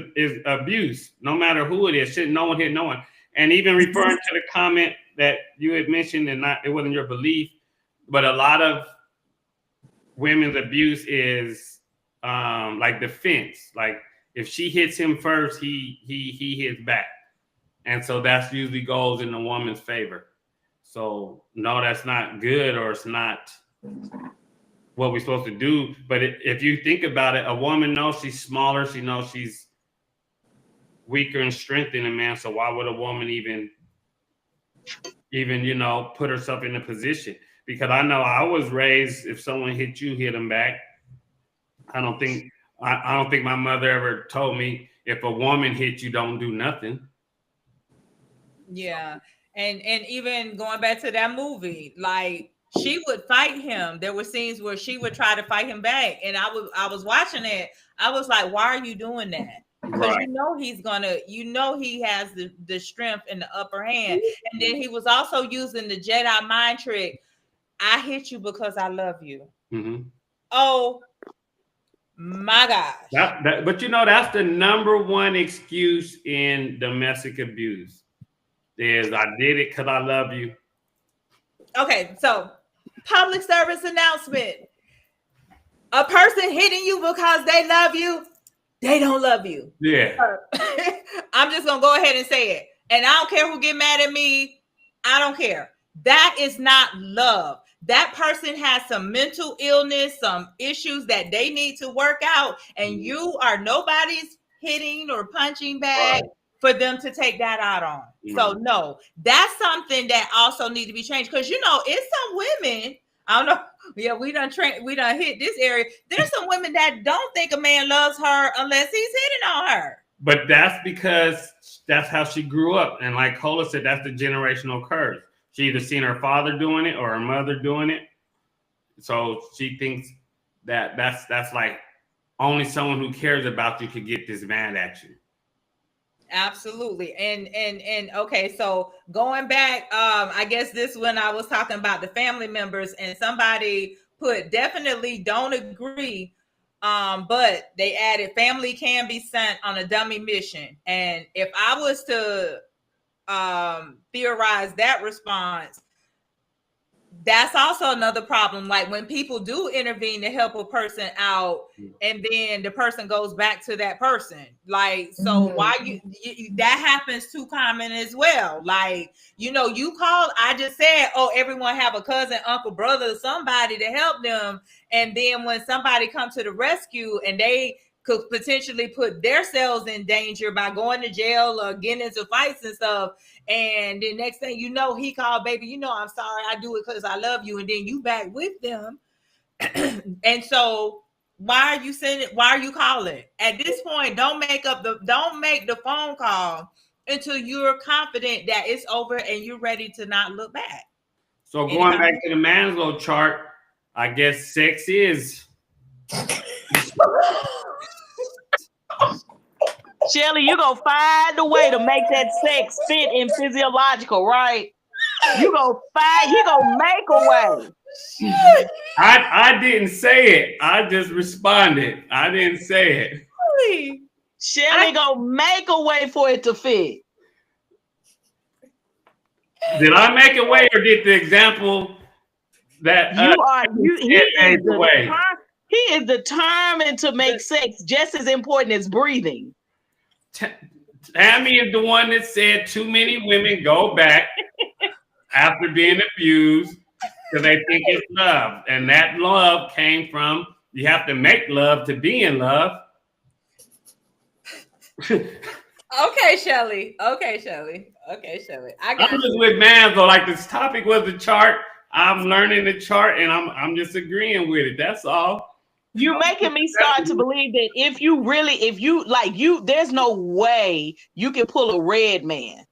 abuse, no matter who it is. No one hit no one. And even referring to the comment that you had mentioned, and it wasn't your belief, but a lot of women's abuse is like defense. Like if she hits him first, he hits back, and so that's usually goes in the woman's favor. So no, that's not good, or it's not what we're supposed to do. But if you think about it, a woman knows she's smaller. She knows she's weaker in strength than a man. So why would a woman even put herself in a position? Because I know I was raised, if someone hit you, hit them back. I don't think my mother ever told me if a woman hit you, don't do nothing. Yeah. And even going back to that movie, like she would fight him. There were scenes where she would try to fight him back, and I was watching it. I was like, why are you doing that? Because Right. he's gonna, he has the strength and the upper hand. And then he was also using the Jedi mind trick. I hit you because I love you. Mm-hmm. Oh my gosh. But that's the number one excuse in domestic abuse is I did it because I love you. Okay, so public service announcement. A person hitting you because they love you, they don't love you. Yeah. I'm just gonna go ahead and say it. And I don't care who get mad at me. I don't care. That is not love. That person has some mental illness, some issues that they need to work out, and you are nobody's hitting or punching bag for them to take that out on. So no, that's something that also need to be changed, because it's some women. I don't know. Yeah, we done hit this area. There's some women that don't think a man loves her unless he's hitting on her. But that's because that's how she grew up. And like Cola said, that's the generational curse. She either seen her father doing it or her mother doing it. So she thinks that that's like only someone who cares about you could get this mad at you. Absolutely. And okay, so going back, I guess this when I was talking about the family members, and somebody put definitely don't agree, but they added family can be sent on a dummy mission. And if I was to theorize that response, that's also another problem. Like when people do intervene to help a person out, and then the person goes back to that person. Like, so why you that happens too common as well. Like, you call, I just said, oh, everyone have a cousin, uncle, brother, somebody to help them. And then when somebody comes to the rescue and they could potentially put themselves in danger by going to jail or getting into fights and stuff. And the next thing you know, he called, baby, I'm sorry, I do it because I love you. And then you back with them. And so why are you sending it? Why are you calling? At this point, don't make the phone call until you're confident that it's over and you're ready to not look back. So going back to the Maslow chart, I guess sex is Shelly, you gonna find a way to make that sex fit in physiological, right? He gonna make a way. I didn't say it. I just responded. I didn't say it. Really? Shelly gonna make a way for it to fit. Did I make a way, or did the example that he is determined to make sex just as important as breathing. Tammi is the one that said too many women go back after being abused because they think it's love. And that love came from, you have to make love to be in love. Okay, Shelly. I'm just with man, though. Like this topic was the chart. I'm learning the chart and I'm just agreeing with it. That's all. You're making me start to believe that there's no way you can pull a red man.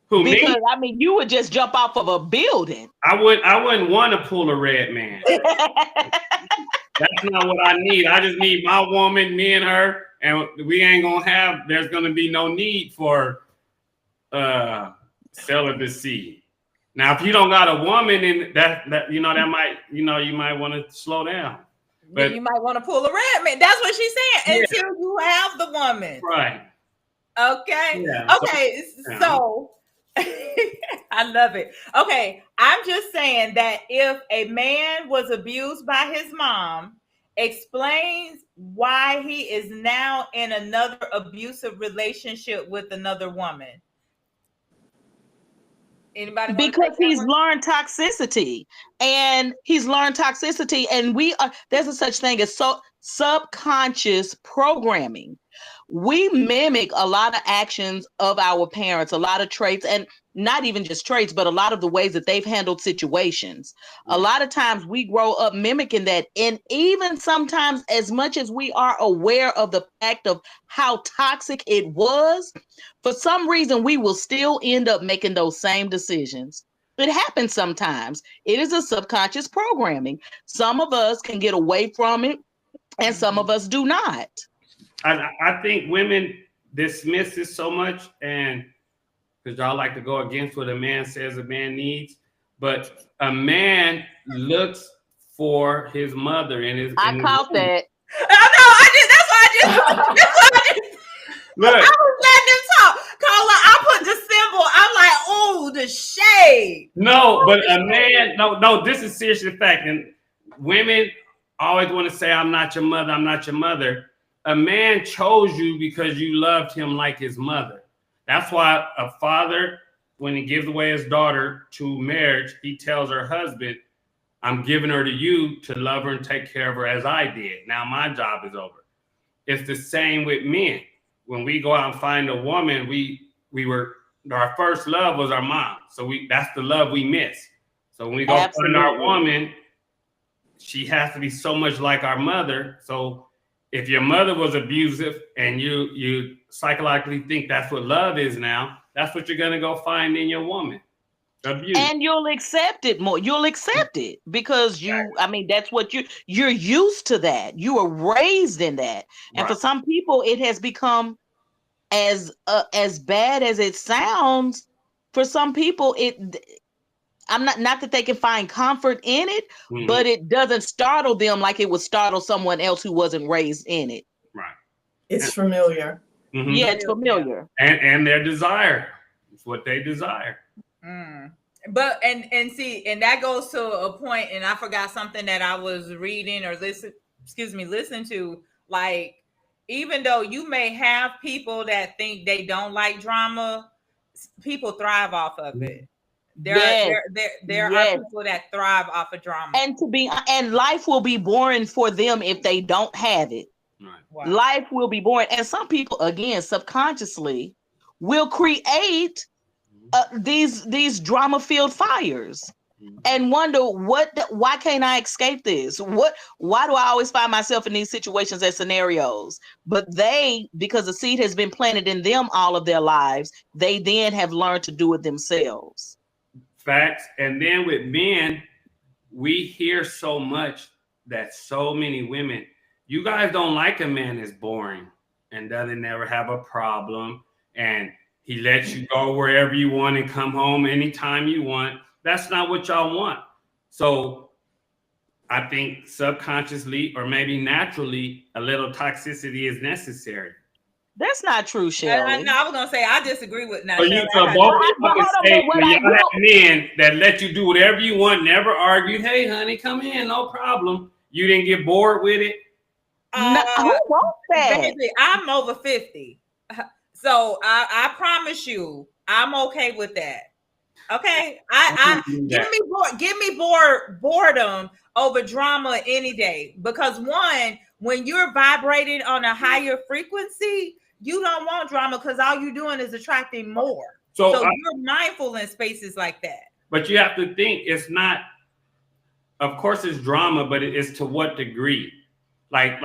Who, because me? I mean, you would just jump off of a building. I wouldn't want to pull a red man. That's not what I need. I just need my woman, me and her, and there's gonna be no need for celibacy. Now, if you don't got a woman in that you might you might want to slow down. But you might want to pull a red man. That's what she's saying. Yeah. Until you have the woman. Right. Okay. Yeah. Okay. So I love it. Okay. I'm just saying that if a man was abused by his mom, explains why he is now in another abusive relationship with another woman. Anybody? Because he's learned toxicity, and there's a such thing as subconscious programming. We mimic a lot of actions of our parents, a lot of traits, and not even just traits, but a lot of the ways that they've handled situations. A lot of times we grow up mimicking that. And even sometimes, as much as we are aware of the fact of how toxic it was, for some reason, we will still end up making those same decisions. It happens sometimes. It is a subconscious programming. Some of us can get away from it, and some of us do not. I think women dismiss this so much, and because y'all like to go against what a man says a man needs, but a man looks for his mother and his. I caught that. I know. I did. That's why I just. That's why I just. Look, I was letting him talk. Carla, I put the symbol. I'm like, oh, the shade. no, but a man. No. This is seriously fact, and women always want to say, "I'm not your mother. I'm not your mother." A man chose you because you loved him like his mother. That's why a father, when he gives away his daughter to marriage, he tells her husband, I'm giving her to you to love her and take care of her as I did. Now my job is over. It's the same with men. When we go out and find a woman, our first love was our mom. So that's the love we miss. So when we go find our woman, she has to be so much like our mother. So if your mother was abusive and you psychologically think that's what love is now, that's what you're gonna go find in your woman. Abuse. And you'll accept it more. You'll accept it because that's what you're used to that. You were raised in that. And for some people, it has become as bad as it sounds. For some people, I'm not that they can find comfort in it, but it doesn't startle them like it would startle someone else who wasn't raised in it. Right. It's familiar. Mm-hmm. Yeah, it's familiar. And their desire. It's what they desire. But and see, and that goes to a point, and I forgot something that I was reading or listening to. Like, even though you may have people that think they don't like drama, people thrive off of it. There are people that thrive off of drama. And life will be boring for them if they don't have it. Right. Wow. Life will be boring. And some people, again, subconsciously will create these drama-filled fires and wonder why can't I escape this? Why do I always find myself in these situations and scenarios? But because the seed has been planted in them all of their lives, they then have learned to do it themselves. Facts. And then with men, we hear so much that so many women, you guys don't like a man that's boring and doesn't never have a problem and he lets you go wherever you want and come home anytime you want. That's not what y'all want. So I think subconsciously or maybe naturally, a little toxicity is necessary. That's not true, Shelley. No, I was gonna say I disagree with that. So both y'all have men that let you do whatever you want, never argue. Hey, honey, come in, no problem. You didn't get bored with it. Who wants that? Baby, I'm over 50. So I promise you, I'm okay with that. Okay, give me boredom over drama any day. Because one, when you're vibrating on a higher frequency, you don't want drama because all you're doing is attracting more. So you're mindful in spaces like that. But you have to think it's not. Of course, it's drama, but it's to what degree? Like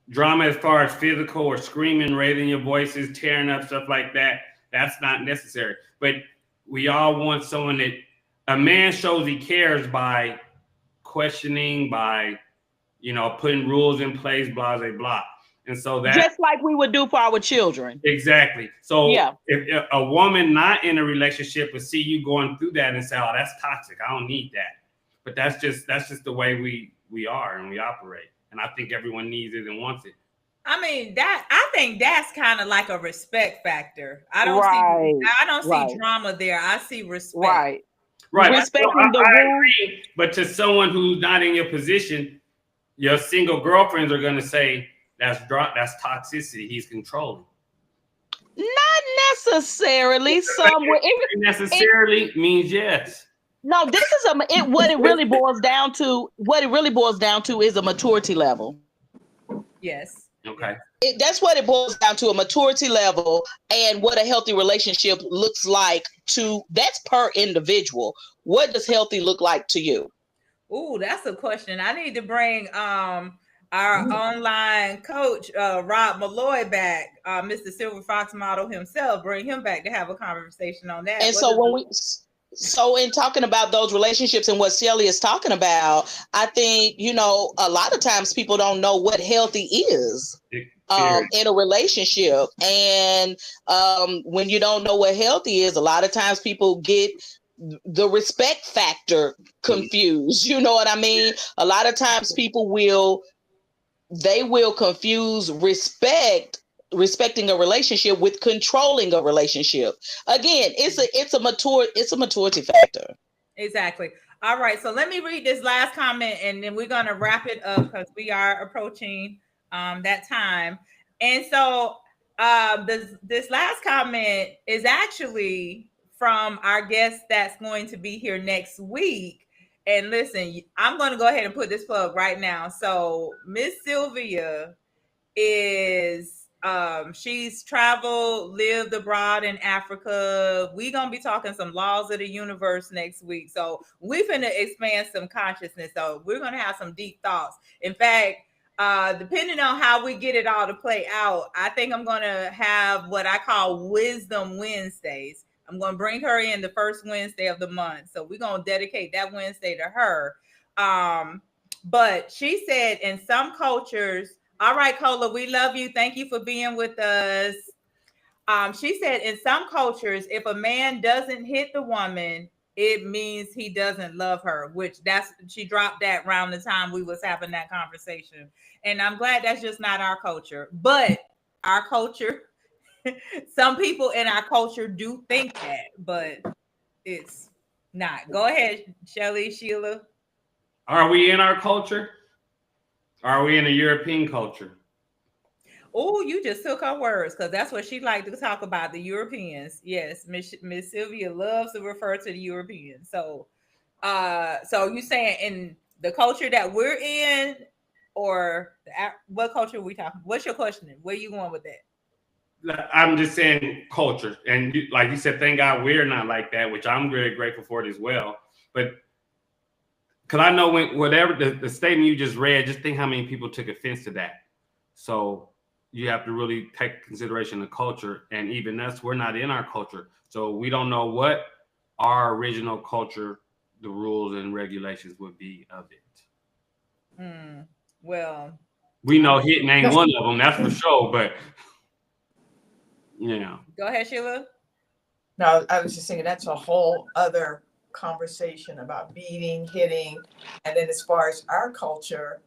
drama as far as physical or screaming, raising your voices, tearing up, stuff like that. That's not necessary. But we all want someone that a man shows he cares by questioning, by, putting rules in place, blah, blah, blah. And so that just like we would do for our children. Exactly. So if a woman not in a relationship would see you going through that and say, oh, that's toxic, I don't need that. But that's just the way we are and we operate. And I think everyone needs it and wants it. I mean, I think that's kind of like a respect factor. I don't see drama there. I see respect. Right. Respecting the rules. But to someone who's not in your position, your single girlfriends are going to say that's toxicity. He's controlling. Not necessarily. Necessarily means yes. No, this is what it really boils down to. What it really boils down to is a maturity level. Yes. Okay. That's what it boils down to, a maturity level and what a healthy relationship looks like that's per individual. What does healthy look like to you? Ooh, that's a question. I need to bring our online coach, Rob Malloy, back, Mr. Silver Fox model himself, bring him back to have a conversation on that. And So in talking about those relationships and what Shelly is talking about, I think, you know, a lot of times people don't know what healthy is Period. in a relationship. And when you don't know what healthy is, a lot of times people get the respect factor confused. You know what I mean? A lot of times people will confuse respecting a relationship with controlling a relationship. Again, it's a maturity factor. Exactly. All right. So let me read this last comment and then we're going to wrap it up because we are approaching that time. And so this last comment is actually from our guest that's going to be here next week. And listen, I'm going to go ahead and put this plug right now. So Miss Sylvia is she's traveled, lived abroad in Africa. We gonna be talking some laws of the universe next week. So we finna expand some consciousness. So we're gonna have some deep thoughts. In fact, depending on how we get it all to play out, I think I'm gonna have what I call Wisdom Wednesdays. I'm gonna bring her in the first Wednesday of the month. So we're gonna dedicate that Wednesday to her. But she said in some cultures, all right, Cola, we love you. Thank you for being with us. She said in some cultures, if a man doesn't hit the woman, it means he doesn't love her, which she dropped that around the time we was having that conversation. And I'm glad that's just not our culture. But our culture, some people in our culture do think that, but it's not. Go ahead, Shelly, Sheila. Are we in our culture? Are we in a European culture? Oh, you just took her words because that's what she liked to talk about, the Europeans. Yes, Miss Sylvia loves to refer to the Europeans. So, so you saying in the culture that we're in, or what culture are we talking? What's your question? Where you going with that? I'm just saying culture, and like you said, thank God we're not like that, which I'm very grateful for it as well. But because I know when whatever the statement you just read, just think how many people took offense to that. So you have to really take consideration the culture, and even us, we're not in our culture, so we don't know what our original culture, the rules and regulations would be of it. Well, we know hitting ain't one of them, that's for sure. But yeah, go ahead, Sheila. No, I was just thinking that's a whole other conversation about beating, hitting, and then as far as our culture,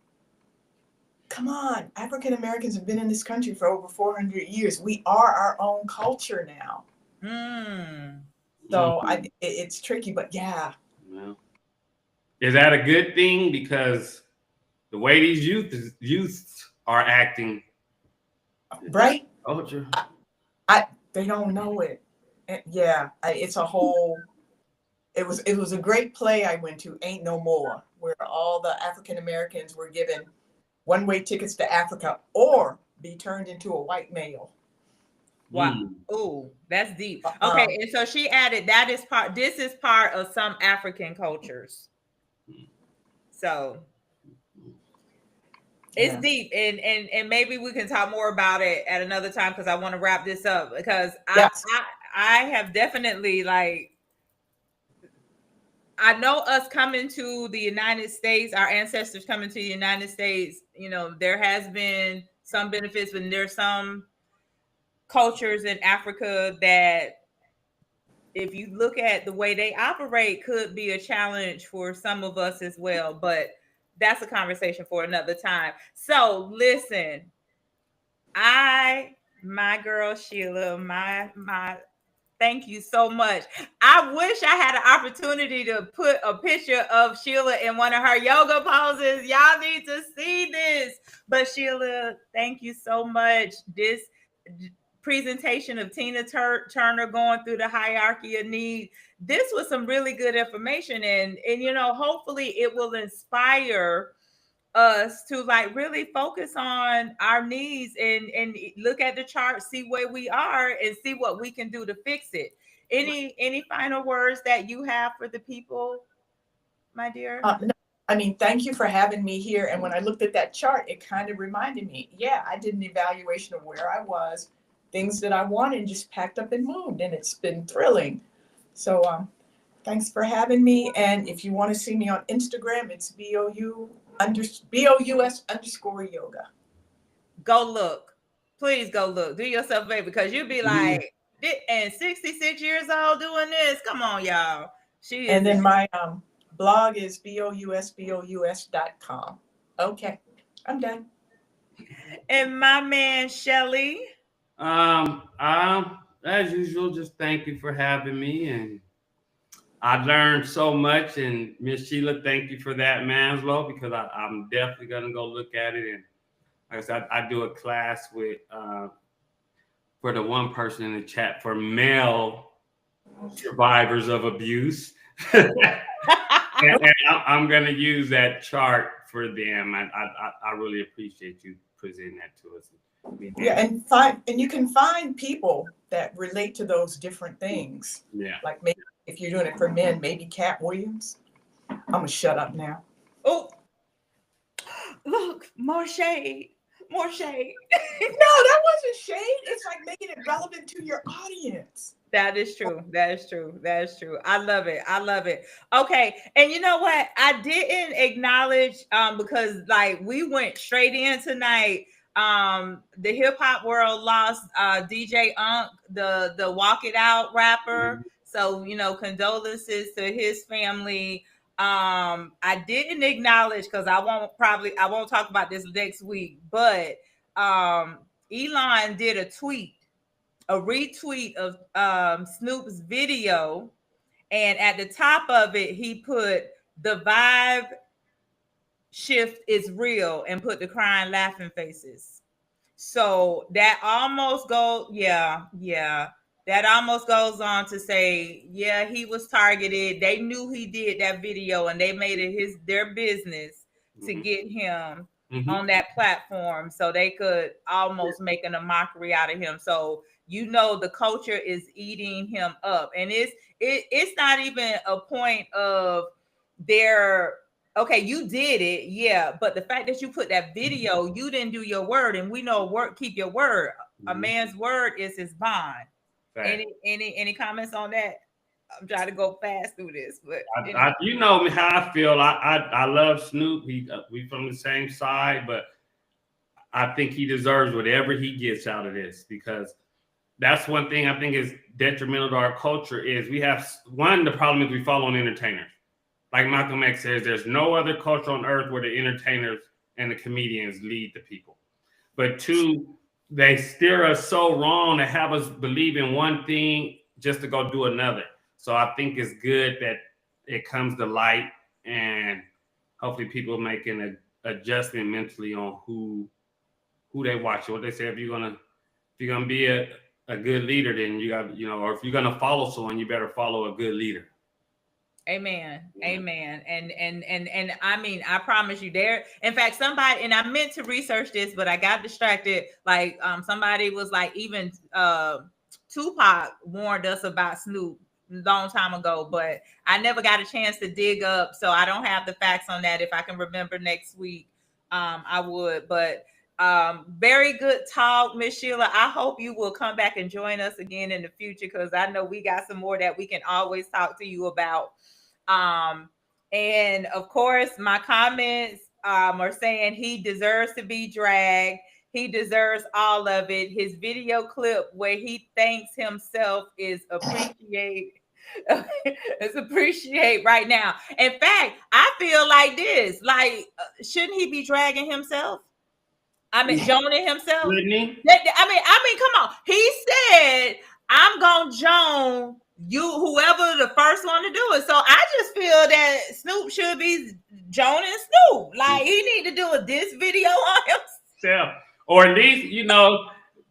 come on, African Americans have been in this country for over 400 years. We are our own culture now. So it's tricky, but yeah. Is that a good thing? Because the way these youths are acting, right? Culture. They don't know it. Yeah, it's a whole. It was a great play I went to, Ain't No More, where all the African Americans were given one-way tickets to Africa or be turned into a white male. Wow. Oh, that's deep. Okay, and so she added this is part of some African cultures. So it's deep, and maybe we can talk more about it at another time because I want to wrap this up because I have definitely, like, I know us coming to the United States, our ancestors coming to the United States, you know, there has been some benefits, but there's some cultures in Africa that, if you look at the way they operate, could be a challenge for some of us as well. But that's a conversation for another time. So listen, my girl Sheila, my thank you so much. I wish I had an opportunity to put a picture of Sheila in one of her yoga poses. Y'all need to see this. But Sheila, thank you so much. This presentation of Tina Turner going through the hierarchy of need. This was some really good information, and you know, hopefully it will inspire us to, like, really focus on our needs and look at the chart, see where we are, and see what we can do to fix it. Any final words that you have for the people, my dear? No, I mean, thank you for having me here. And when I looked at that chart, it kind of reminded me, yeah, I did an evaluation of where I was, things that I wanted, and just packed up and moved, and it's been thrilling. So Thanks for having me. And if you want to see me on Instagram, it's BOUS_yoga. Go look. Please go look. Do yourself a favor, because you'll be like, and 66 years old doing this. Come on, y'all. She is. And then my blog is BOUSBOUS.com. Okay, I'm done. And my man Shelly. As usual, just thank you for having me, and I learned so much. And Miss Sheila, thank you for that, Maslow, because I'm definitely gonna go look at it. And like I said, I do a class with for the one person in the chat for male survivors of abuse. and I'm gonna use that chart for them. I really appreciate you presenting that to us. Yeah, and you can find people that relate to those different things. Yeah. Like maybe if you're doing it for men, maybe Cat Williams. I'm gonna shut up now. Oh, look, more shade. More shade. No, that wasn't shade. It's like making it relevant to your audience. That is true. That is true. That is true. I love it. I love it. Okay. And you know what? I didn't acknowledge because like we went straight in tonight. The hip hop world lost DJ Unk, the Walk It Out rapper. So, you know, condolences to his family. I didn't acknowledge because I won't talk about this next week, but Elon did a retweet of Snoop's video, and at the top of it he put the vibe shift is real and put the crying laughing faces. So that almost that almost goes on to say, yeah, he was targeted. They knew he did that video and they made it their business to get him on that platform so they could almost making a mockery out of him. So you know the culture is eating him up, and it's not even a point of their okay, you did it, yeah, but the fact that you put that video, you didn't do your word, and we know keep your word. A man's word is his bond. Right. Any comments on that? I'm trying to go fast through this, but you know me how I feel. I love Snoop. We from the same side, but I think he deserves whatever he gets out of this, because that's one thing I think is detrimental to our culture. Is we have the problem is we follow an entertainer. Like Malcolm X says, there's no other culture on earth where the entertainers and the comedians lead the people. But two, they steer us so wrong to have us believe in one thing just to go do another. So I think it's good that it comes to light, and hopefully people make an adjustment mentally on who they watch. What they say, if you're gonna be a good leader, then you got, or if you're gonna follow someone, you better follow a good leader. Amen. Amen. And I mean, I promise you there. In fact, somebody, and I meant to research this, but I got distracted. Like somebody was like, even Tupac warned us about Snoop a long time ago, but I never got a chance to dig up. So I don't have the facts on that. If I can remember next week, I would. But very good talk, Miss Sheila. I hope you will come back and join us again in the future, because I know we got some more that we can always talk to you about. And of course, my comments are saying he deserves to be dragged. He deserves all of it. His video clip where he thanks himself is appreciate right now. In fact, I feel like this. Like, shouldn't he be dragging himself? I mean, joning himself. I mean, come on. He said, "I'm gonna joan you, whoever the first one to do it." So I just feel that Snoop should be joining Snoop. Like, he need to do a diss video on himself, or at least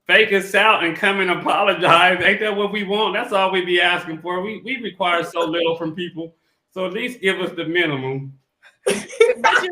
fake us out and come and apologize. Ain't that what we want? That's all we be asking for. We require so little from people, so at least give us the minimum. But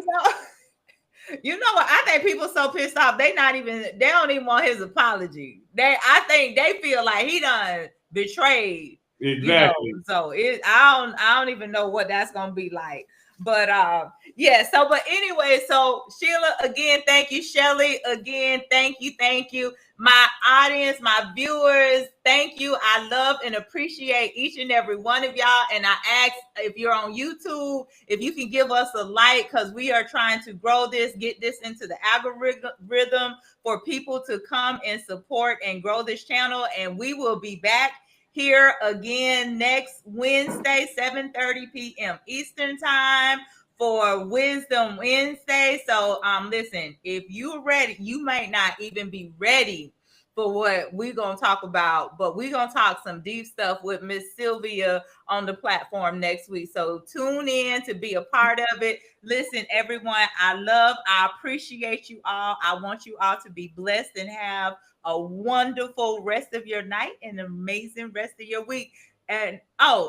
you know what? I think people so pissed off they don't even want his apology. I think they feel like he done betrayed. Exactly. So I don't even know what that's gonna be like. But yeah, so but anyway, so Sheila, again, thank you. Shelly, again, thank you. My audience, my viewers, thank you. I love and appreciate each and every one of y'all. And I ask, if you're on YouTube, if you can give us a like, because we are trying to grow this, get this into the algorithm for people to come and support and grow this channel. And we will be back here again next Wednesday, 7:30 p.m. Eastern time for Wisdom Wednesday. So listen, if you're ready, you might not even be ready for what we're gonna talk about, but we're gonna talk some deep stuff with Miss Sylvia on the platform next week. So tune in to be a part of it. Listen, everyone, I appreciate you all. I want you all to be blessed and have a wonderful rest of your night and an amazing rest of your week. And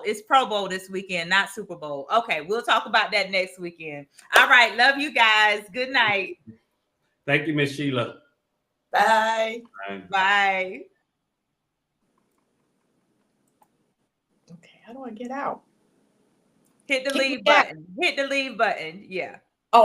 it's Pro Bowl this weekend, not Super Bowl. Okay, we'll talk about that next weekend. All right, love you guys. Good night. Thank you, Miss Sheila. Bye. Bye. Okay, how do I get out? Hit the Kick me leave out. button. Hit the leave button. Yeah.